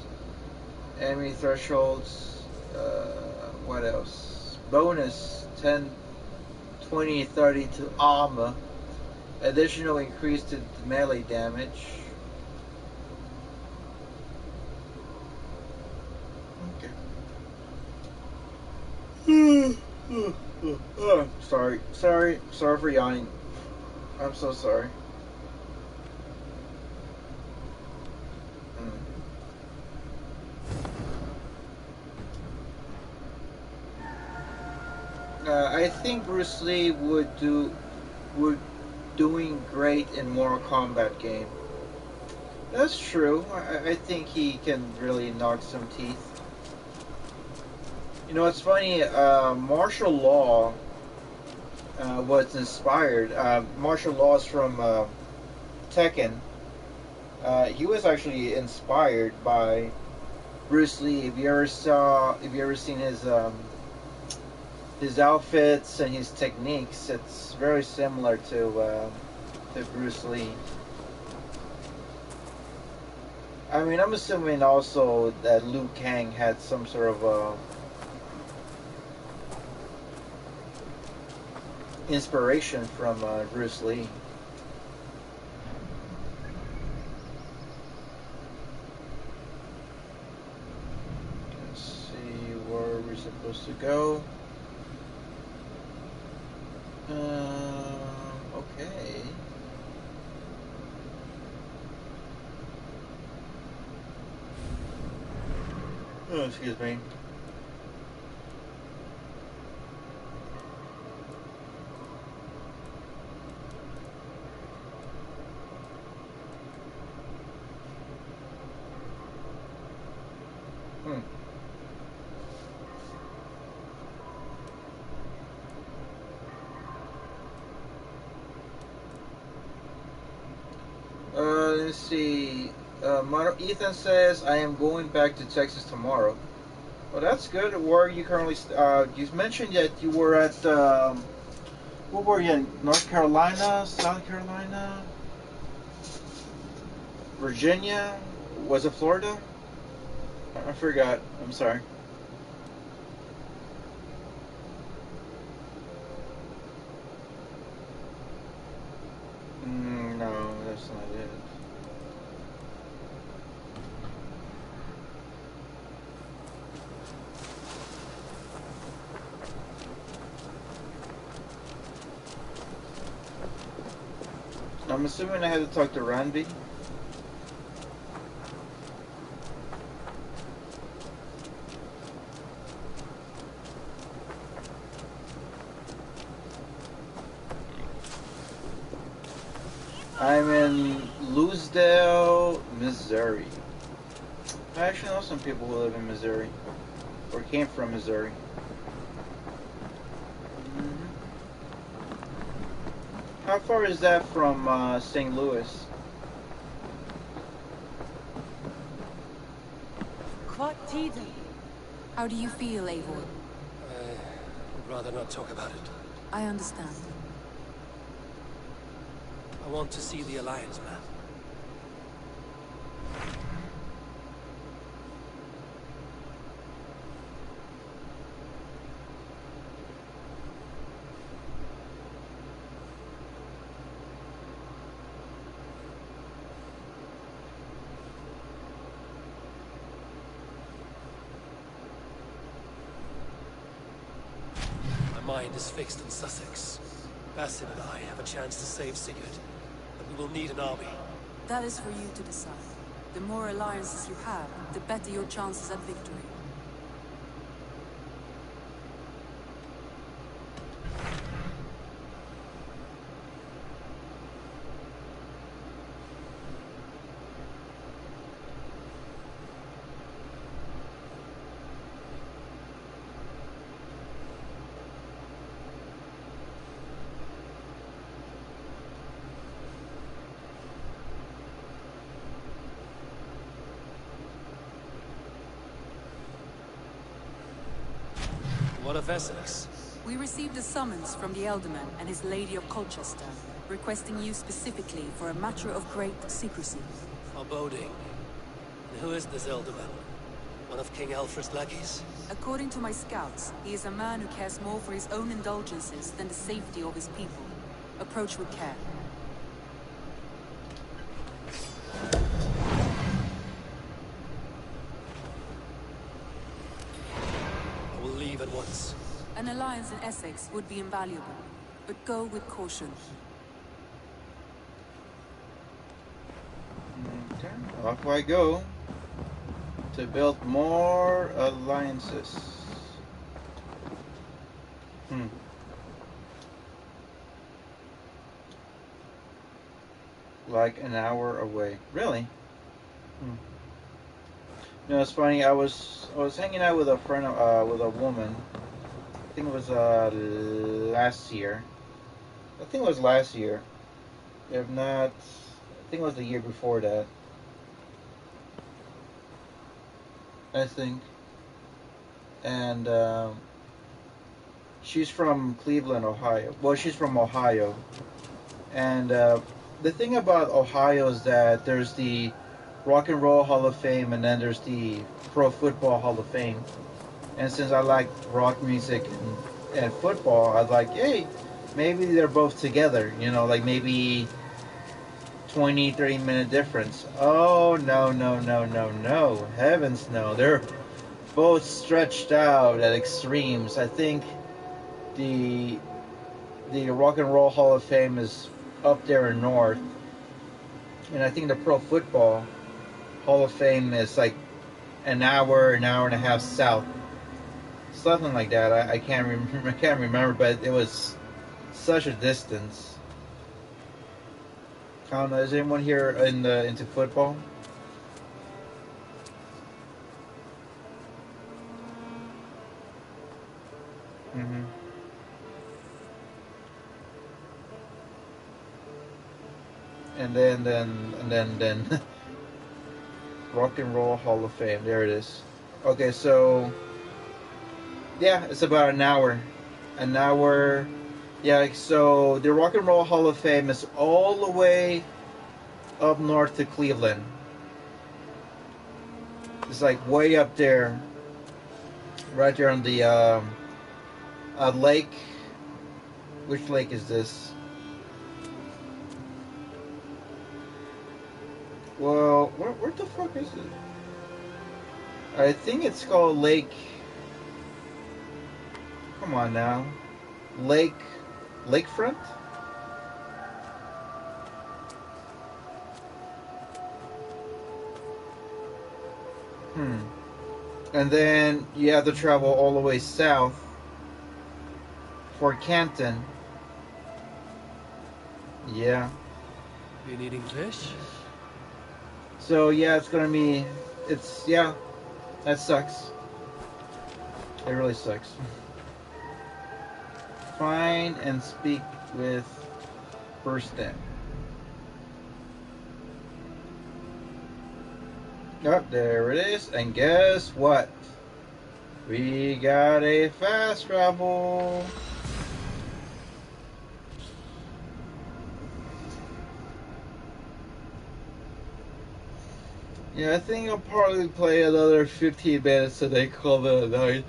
Enemy thresholds. What else? Bonus 10, 20, 30 to armor. Additional increase to melee damage. Okay. Oh, sorry for yawning. I'm so sorry. I think Bruce Lee would doing great in Mortal Kombat game. That's true. I think he can really knock some teeth. You know, it's funny. Martial law was inspired. Martial law is from Tekken. He was actually inspired by Bruce Lee. If you ever seen his outfits and his techniques, it's very similar to Bruce Lee. I mean, I'm assuming also that Liu Kang had some sort of inspiration from Bruce Lee. Let's see where we're supposed to go. Okay. Oh, excuse me. Let's see. Ethan says, I am going back to Texas tomorrow. Well, that's good. Where are you currently? You mentioned that you were at. What were you in? North Carolina? South Carolina? Virginia? Was it Florida? I forgot. I'm sorry. No, that's not it. I'm assuming I had to talk to Randy. I'm in Louisdale, Missouri. I actually know some people who live in Missouri, or came from Missouri. How far is that from St. Louis? How do you feel, Eivor? I'd rather not talk about it. I understand. I want to see the Alliance map. My mind is fixed in Sussex. Basim and I have a chance to save Sigurd, but we will need an army. That is for you to decide. The more alliances you have, the better your chances at victory. What of Essex? We received a summons from the Elderman and his Lady of Colchester, requesting you specifically for a matter of great secrecy. Foreboding. And who is this Elderman? One of King Alfred's lackeys? According to my scouts, he is a man who cares more for his own indulgences than the safety of his people. Approach with care. I will leave at once. An alliance in Essex would be invaluable, but go with caution. Okay. Off I go to build more alliances. Like an hour away. Really? You know, it's funny. I was hanging out with a friend, with a woman. I think it was last year. I think it was last year. If not, I think it was the year before that. I think. And she's from Cleveland, Ohio. Well, she's from Ohio. And the thing about Ohio is that there's the Rock and Roll Hall of Fame, and then there's the Pro Football Hall of Fame. And since I like rock music and football, I was like, hey, maybe they're both together. You know, like maybe 20, 30-minute difference. Oh, no. Heavens no. They're both stretched out at extremes. I think the Rock and Roll Hall of Fame is up there in north. And I think the Pro Football Hall of Fame is like an hour and a half south. Something like that. I can't remember, but it was such a distance. I don't know. Is anyone here into football? Mm-hmm. And then Rock and Roll Hall of Fame. There it is. Okay, so yeah, it's about an hour. An hour. Yeah, so the Rock and Roll Hall of Fame is all the way up north to Cleveland. It's like way up there. Right there on the lake. Which lake is this? Well, where the fuck is it? I think it's called Lake. Come on now. Lakefront? And then you have to travel all the way south for Canton. Yeah. You need English? So yeah, it's gonna be. Yeah. That sucks. It really sucks. Find and speak with Burston. Oh, there it is. And guess what? We got a fast travel. Yeah, I think I'll probably play another 15 minutes today, call it a night.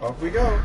Off we go.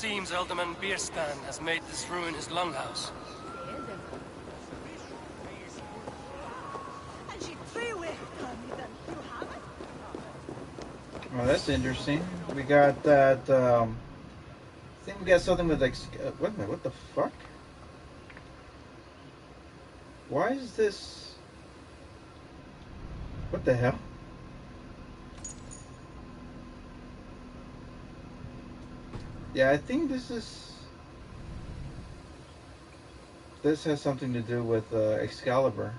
seems Alderman Bierstan has made this ruin his longhouse. Oh, that's interesting. We got that. I think we got something with like. Wait a minute. What the fuck? Why is this? What the hell? Yeah, I think this is. This has something to do with Excalibur.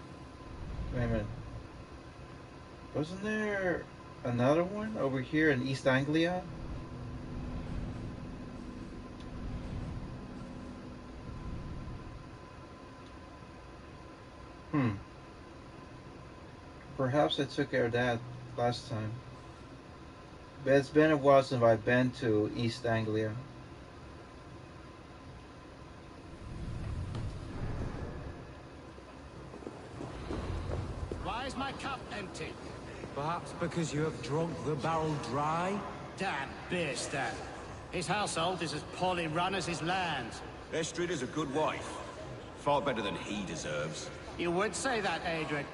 Wait a minute. Wasn't there another one over here in East Anglia? Perhaps I took care of that last time. But it's been a while since I've been to East Anglia. Why is my cup empty? Perhaps because you have drunk the barrel dry? Damn Bierstadt. His household is as poorly run as his lands. Estrid is a good wife. Far better than he deserves. You would say that, Adric.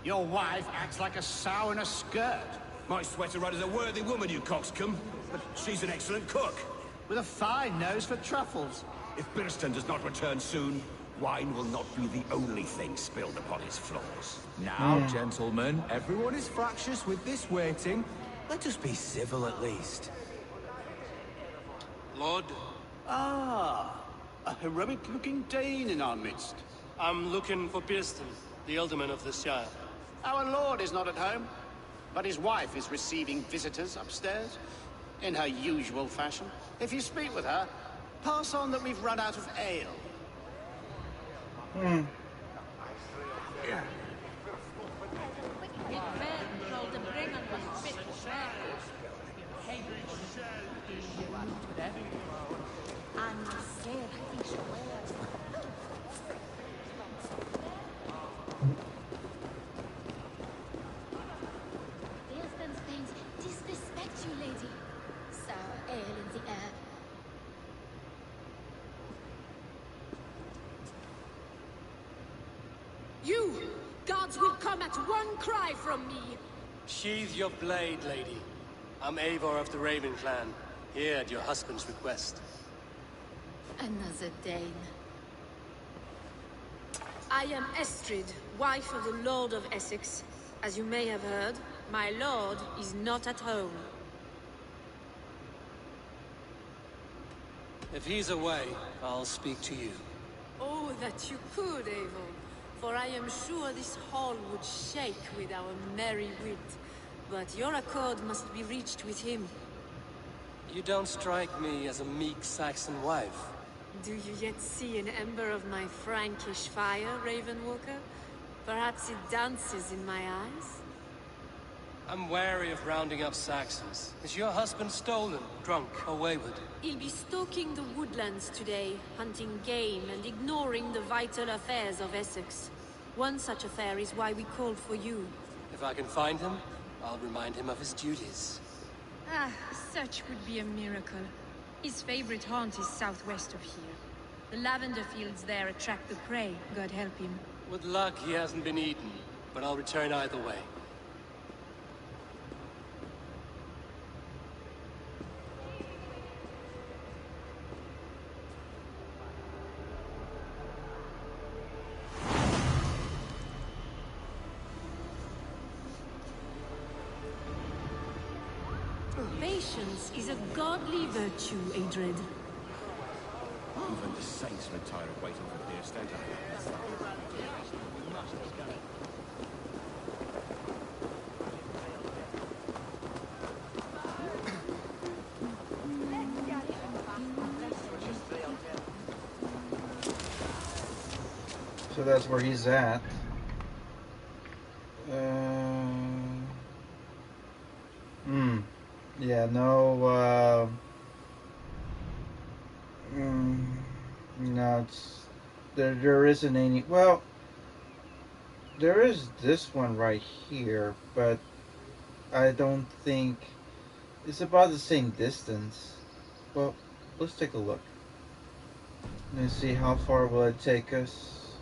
Your wife acts like a sow in a skirt. My sweater run is a worthy woman, you coxcomb. But she's an excellent cook. With a fine nose for truffles. If Birston does not return soon, wine will not be the only thing spilled upon his floors. Now, gentlemen, everyone is fractious with this waiting. Let us be civil at least. Lord? Ah, a heroic-looking Dane in our midst. I'm looking for Bierstan, the Alderman of the Shire. Our lord is not at home, but his wife is receiving visitors upstairs, in her usual fashion. If you speak with her, pass on that we've run out of ale. Disrespect you, lady. Sour ale in the air. You! Gods will come at one cry from me! Sheathe your blade, lady. I'm Eivor of the Raven clan, here at your husband's request. Another Dane. I am Estrid, wife of the Lord of Essex. As you may have heard, my lord is not at home. If he's away, I'll speak to you. Oh, that you could, Eivor. For I am sure this hall would shake with our merry wit. But your accord must be reached with him. You don't strike me as a meek Saxon wife. Do you yet see an ember of my Frankish fire, Ravenwalker? Perhaps it dances in my eyes? I'm wary of rounding up Saxons. Is your husband stolen, drunk, or wayward? He'll be stalking the woodlands today, hunting game and ignoring the vital affairs of Essex. One such affair is why we called for you. If I can find him, I'll remind him of his duties. Ah, such would be a miracle. His favorite haunt is southwest of here. The lavender fields there attract the prey, God help him. With luck, he hasn't been eaten, but I'll return either way. Patience is a godly virtue, Adred. Even the saints were tired of waiting for Bierstadt. So that's where he's at. Yeah, no, no, there isn't any, well, there is this one right here, but I don't think, it's about the same distance. Well, let's take a look. Let's see how far will it take us.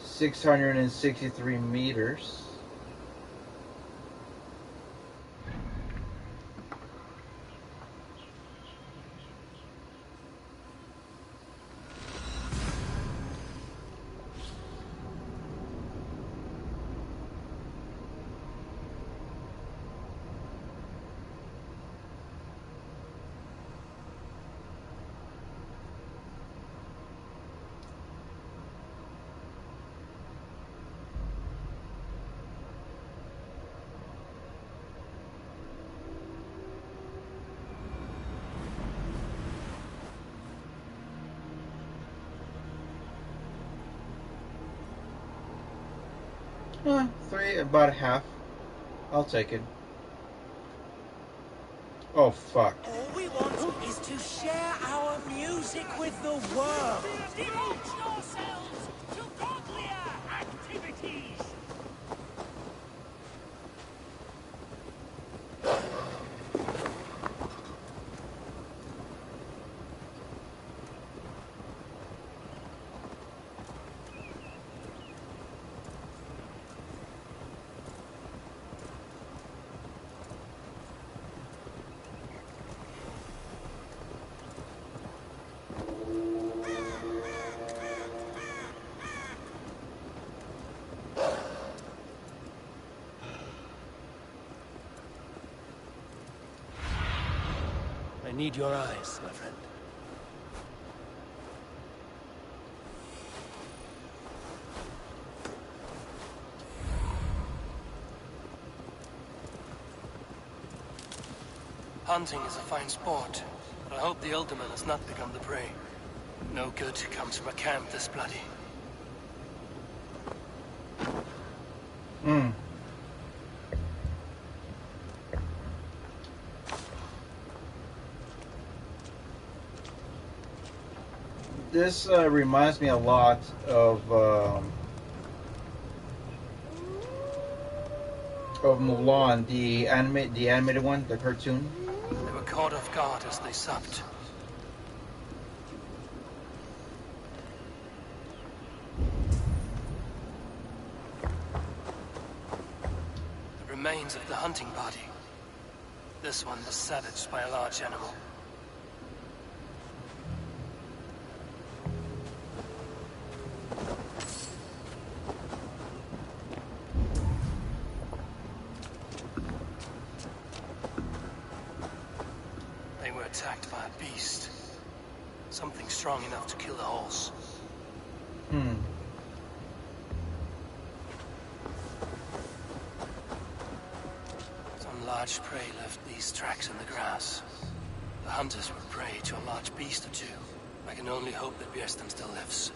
663 meters. Three, about half. I'll take it. Oh, fuck. All we want is to share our music with the world. Devote yourselves to godlier activities. I need your eyes, my friend. Hunting is a fine sport, but I hope the Elderman has not become the prey. No good comes from a camp this bloody. This reminds me a lot of Mulan, the animated one, the cartoon. They were caught off guard as they supped. The remains of the hunting party. This one was savaged by a large animal. Attacked by a beast. Something strong enough to kill a horse. Some large prey left these tracks in the grass. The hunters were prey to a large beast or two. I can only hope that Bjersten still lives.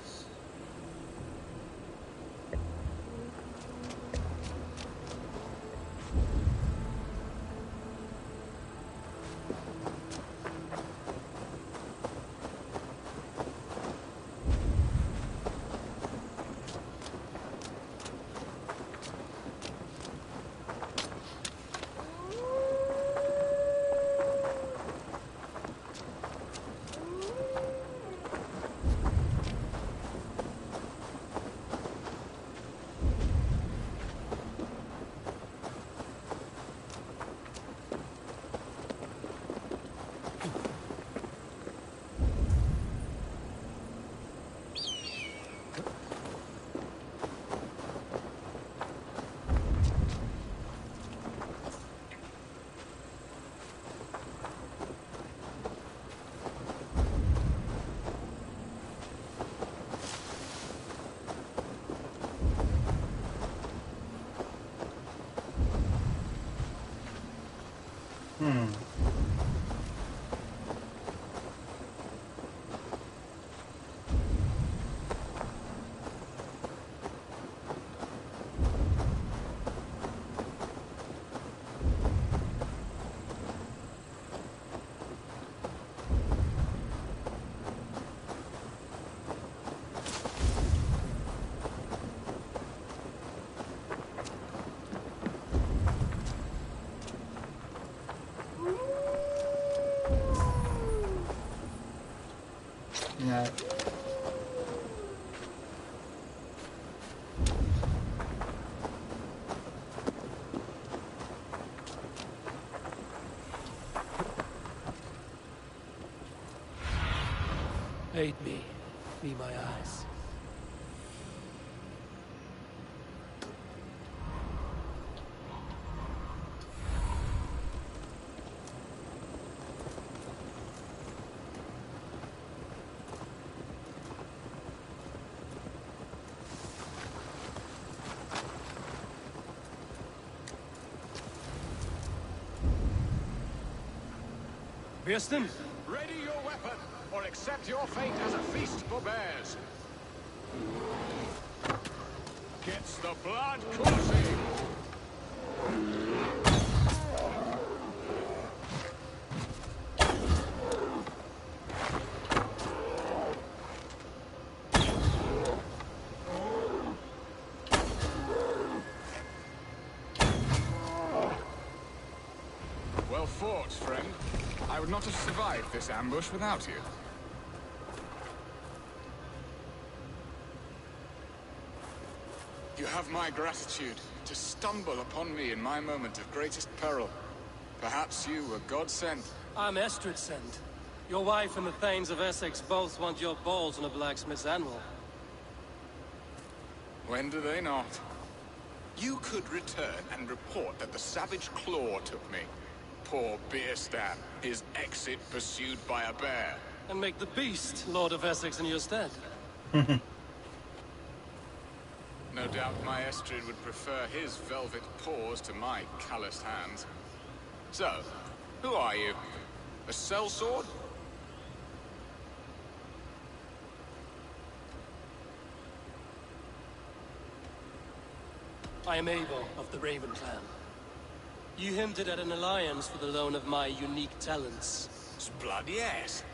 Aid me. Be my eyes. Kirsten? Ready your weapon, or accept your fate as a feast for bears. Gets the blood coursing. Well fought, friend. I would not have survived this ambush without you. You have my gratitude to stumble upon me in my moment of greatest peril. Perhaps you were God sent. I'm Estrid sent. Your wife and the Thanes of Essex both want your balls on a blacksmith's anvil. When do they not? You could return and report that the savage Claw took me. Poor Beerstan, his exit pursued by a bear. And make the beast Lord of Essex in your stead. No doubt my Estrid would prefer his velvet paws to my calloused hands. So, who are you? A sellsword? I am Eivor of the Raven Clan. You hinted at an alliance for the loan of my unique talents. Blood, yes.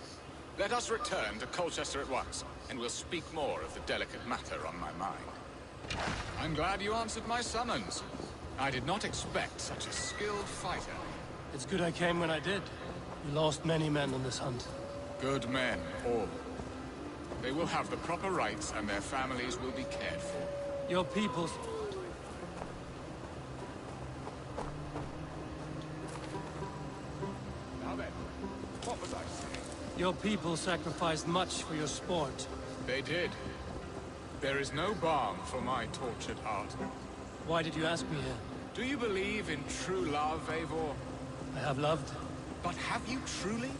Let us return to Colchester at once, and we'll speak more of the delicate matter on my mind. I'm glad you answered my summons. I did not expect such a skilled fighter. It's good I came when I did. We lost many men on this hunt. Good men, all. They will have the proper rights, and their families will be cared for. Your people's... Now then, what was I saying? Your people sacrificed much for your sport. They did. There is no balm for my tortured heart. Why did you ask me here? Do you believe in true love, Eivor? I have loved. But have you truly?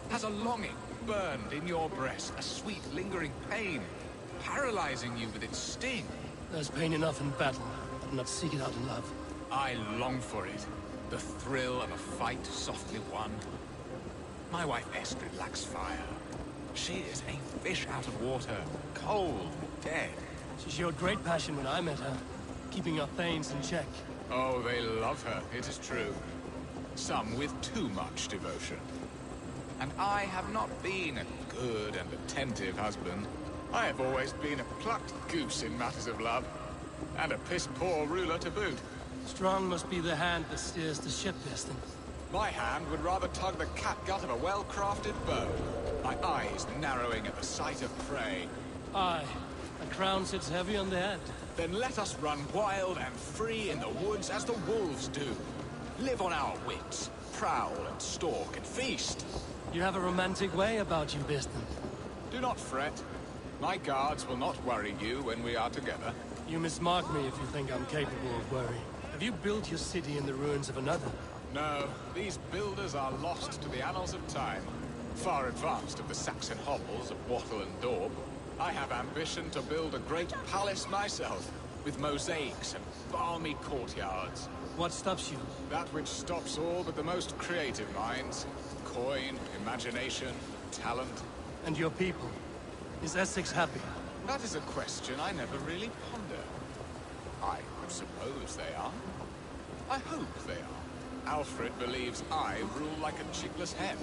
Has a longing burned in your breast, a sweet, lingering pain, paralyzing you with its sting? There's pain enough in battle. I do not seek it out in love. I long for it. The thrill of a fight softly won. My wife Estrid lacks fire. She is a fish out of water, cold, dead. She showed great passion when I met her, keeping our Thanes in check. Oh, they love her, it is true. Some with too much devotion. And I have not been a good and attentive husband. I have always been a plucked goose in matters of love. And a piss-poor ruler to boot. Strong must be the hand that steers the ship, Destin. My hand would rather tug the catgut of a well-crafted bow. My eyes narrowing at the sight of prey. Aye, a crown sits heavy on the head. Then let us run wild and free in the woods as the wolves do. Live on our wits, prowl and stalk and feast. You have a romantic way about you, Destin. Do not fret. My guards will not worry you when we are together. You mismark me if you think I'm capable of worry. Have you built your city in the ruins of another? No, these builders are lost to the annals of time. Far advanced of the Saxon hovels of Wattle and Daub. I have ambition to build a great palace myself, with mosaics and balmy courtyards. What stops you? That which stops all but the most creative minds. Coin, imagination, talent. And your people? Is Essex happy? That is a question I never really ponder. I suppose they are. I hope they are. Alfred believes I rule like a chickless hen,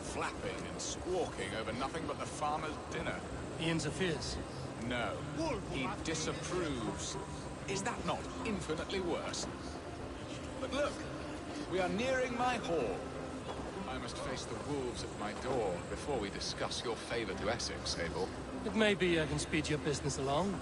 flapping and squawking over nothing but the farmer's dinner. He interferes? No. He disapproves. Is that not infinitely worse? But look, we are nearing my hall. I must face the wolves at my door before we discuss your favor to Essex, Abel. It may be I can speed your business along.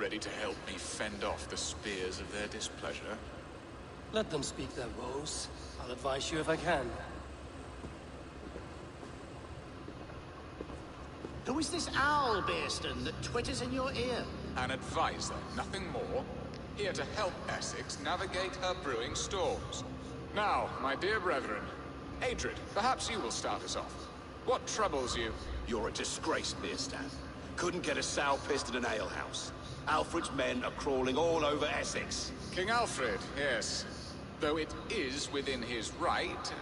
ready to help me fend off the spears of their displeasure? Let them speak their woes. I'll advise you if I can. Who is this owl, Bearston, that twitters in your ear? An advisor, nothing more. Here to help Essex navigate her brewing storms. Now, my dear brethren, Adric, perhaps you will start us off. What troubles you? You're a disgrace, Bearstan. Couldn't get a sow pissed in an alehouse. Alfred's men are crawling all over Essex. King Alfred, yes. Though it is within his right,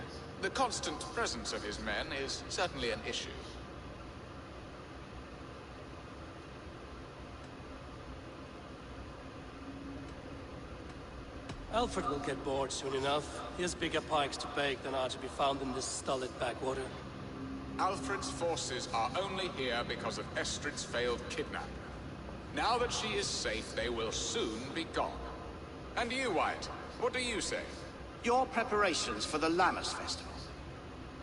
the constant presence of his men is certainly an issue. Alfred will get bored soon enough. He has bigger pikes to bake than are to be found in this stolid backwater. Alfred's forces are only here because of Estrid's failed kidnap. Now that she is safe, they will soon be gone. And you, Wyatt, what do you say? Your preparations for the Lammas Festival.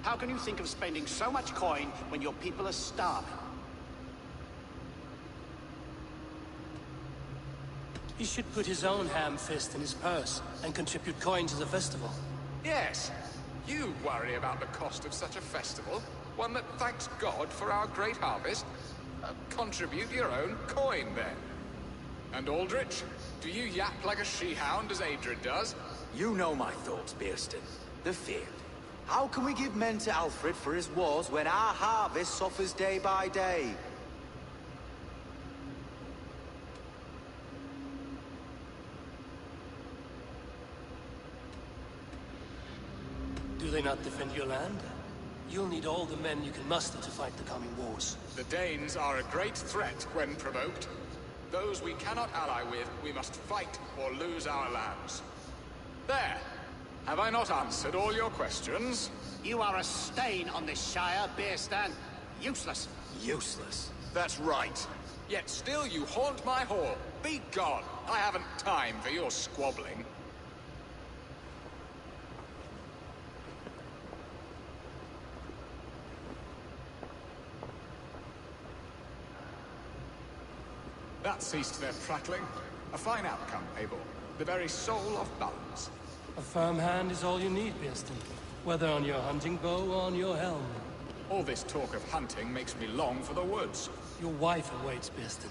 How can you think of spending so much coin when your people are starving? He should put his own ham fist in his purse and contribute coin to the festival. Yes, you worry about the cost of such a festival, one that thanks God for our great harvest. Contribute your own coin, then. And Aldrich, do you yap like a she-hound as Adric does? You know my thoughts, Bearston. The field. How can we give men to Alfred for his wars when our harvest suffers day by day? Do they not defend your land? You'll need all the men you can muster to fight the coming wars. The Danes are a great threat when provoked. Those we cannot ally with, we must fight or lose our lands. There! Have I not answered all your questions? You are a stain on this Shire, Bearstan. Useless. Useless? That's right. Yet still you haunt my hall. Be gone! I haven't time for your squabbling. That ceased their prattling. A fine outcome, Eivor. The very soul of balance. A firm hand is all you need, Bearston. Whether on your hunting bow or on your helm. All this talk of hunting makes me long for the woods. Your wife awaits, Bearston.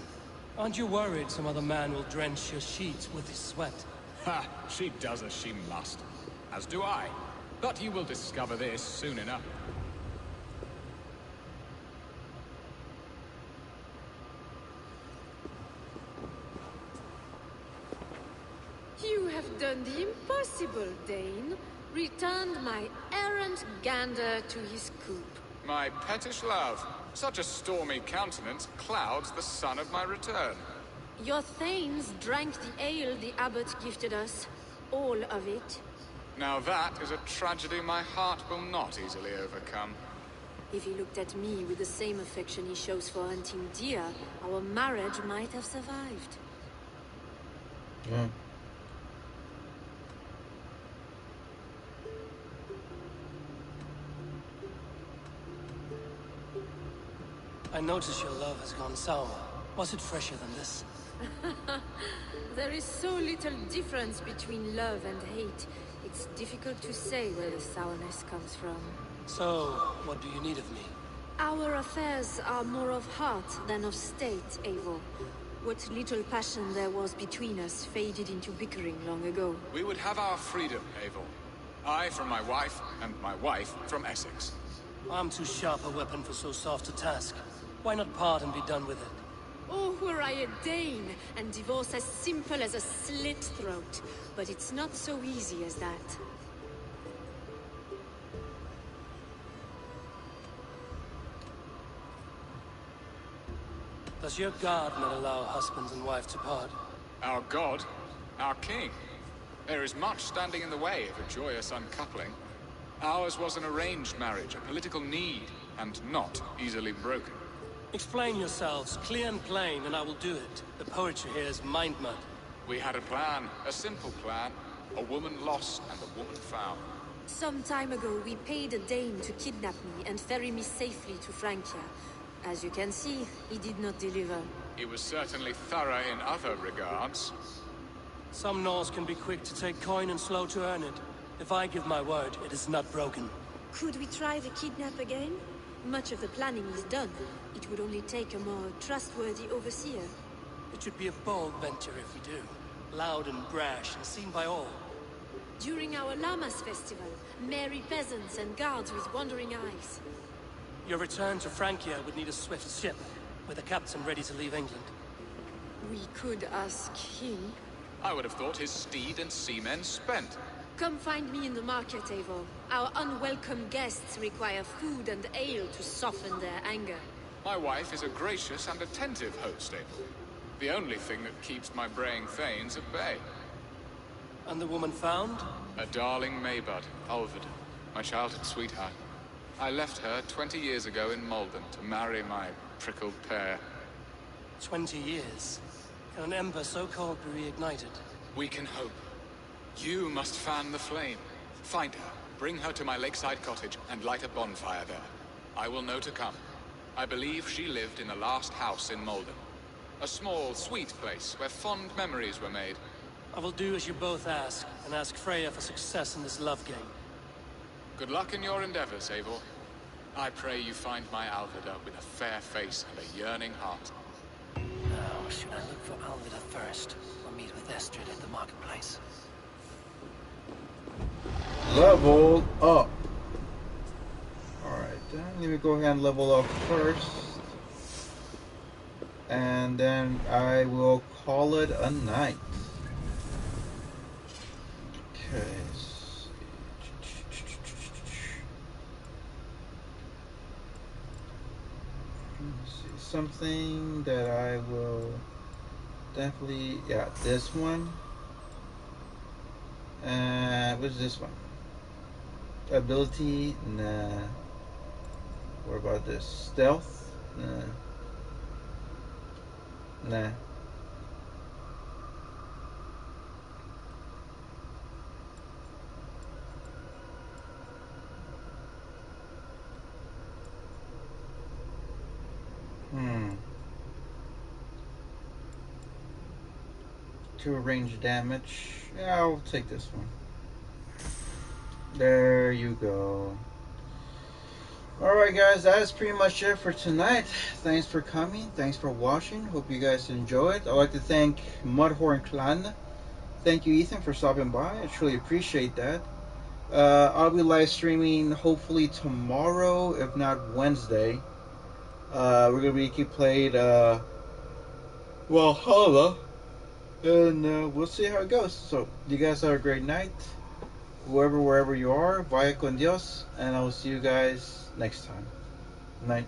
Aren't you worried some other man will drench your sheets with his sweat? Ha! She does as she must. As do I. But you will discover this soon enough. You have done the impossible, Dane. Returned my errant gander to his coop. My pettish love. Such a stormy countenance clouds the sun of my return. Your thanes drank the ale the abbot gifted us. All of it. Now that is a tragedy my heart will not easily overcome. If he looked at me with the same affection he shows for hunting deer, our marriage might have survived. Yeah. I notice your love has gone sour. Was it fresher than this? There is so little difference between love and hate. It's difficult to say where the sourness comes from. So, what do you need of me? Our affairs are more of heart than of state, Eivor. What little passion there was between us faded into bickering long ago. We would have our freedom, Eivor. I from my wife, and my wife from Essex. I'm too sharp a weapon for so soft a task. Why not part and be done with it? Oh, were I a Dane, and divorce as simple as a slit throat. But it's not so easy as that. Does your God not allow husbands and wife to part? Our God? Our king? There is much standing in the way of a joyous uncoupling. Ours was an arranged marriage, a political need, and not easily broken. Explain yourselves, clear and plain, and I will do it. The poetry here is mind mud. We had a plan, a simple plan. A woman lost and a woman found. Some time ago, we paid a Dane to kidnap me and ferry me safely to Francia. As you can see, he did not deliver. He was certainly thorough in other regards. Some Gnols can be quick to take coin and slow to earn it. If I give my word, it is not broken. Could we try the kidnap again? Much of the planning is done. It would only take a more trustworthy overseer. It should be a bold venture if we do. Loud and brash and seen by all. During our Llamas festival, merry peasants and guards with wandering eyes. Your return to Francia would need a swift ship, with a captain ready to leave England. We could ask him. I would have thought his steed and seamen spent. Come find me in the market, Eivor. Our unwelcome guests require food and ale to soften their anger. My wife is a gracious and attentive host, Abel. The only thing that keeps my braying thanes at bay. And the woman found? A darling Maybud, Ulvard, my childhood sweetheart. I left her 20 years ago in Malden to marry my prickled pear. 20 years? Can an ember so cold be reignited? We can hope. You must fan the flame. Find her, bring her to my lakeside cottage, and light a bonfire there. I will know to come. I believe she lived in the last house in Malden. A small, sweet place where fond memories were made. I will do as you both ask, and ask Freya for success in this love game. Good luck in your endeavors, Eivor. I pray you find my Alvida with a fair face and a yearning heart. Now, should I look for Alvida first, or meet with Estrid at the marketplace? Level up. Alright, then let me go ahead and level up first. And then I will call it a night. Okay. Let's see. Something that I will definitely, yeah, this one. What's this one? Ability, nah. What about this? Stealth? Nah. To range damage. Yeah, I'll take this one. There you go. Alright guys, that is pretty much it for tonight. Thanks for coming. Thanks for watching. Hope you guys enjoyed. I'd like to thank Mudhorn Clan. Thank you, Ethan, for stopping by. I truly appreciate that. I'll be live streaming hopefully tomorrow, if not Wednesday. We're going to be keep playing Valhalla. And we'll see how it goes. So, you guys have a great night. Wherever you are, vaya con Dios. And I will see you guys next time. Night.